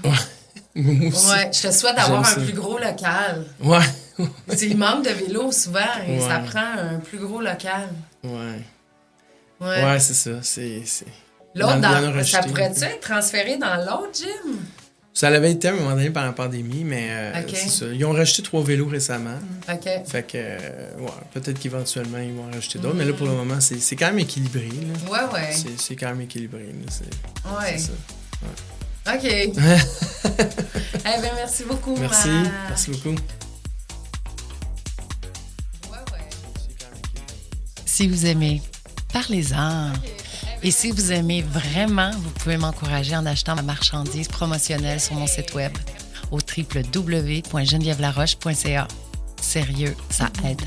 Ouais, je te souhaite d'avoir un plus gros local. Ouais. Il manque de vélo souvent et ça prend un plus gros local. Ouais, c'est ça. L'autre, ça pourrait-tu être transféré dans l'autre gym? Ça l'avait été à un moment donné pendant la pandémie, mais c'est ça. Ils ont rajouté 3 vélos récemment. OK. Fait que, peut-être qu'éventuellement, ils vont en rajouter d'autres. Mais là, pour le moment, c'est quand même équilibré. Là. Ouais. C'est quand même équilibré. Là. C'est ça. OK. Merci beaucoup. Merci beaucoup. Si vous aimez, parlez-en. Et si vous aimez vraiment, vous pouvez m'encourager en achetant ma marchandise promotionnelle sur mon site web au www.genevièvelaroche.ca. Sérieux, ça aide.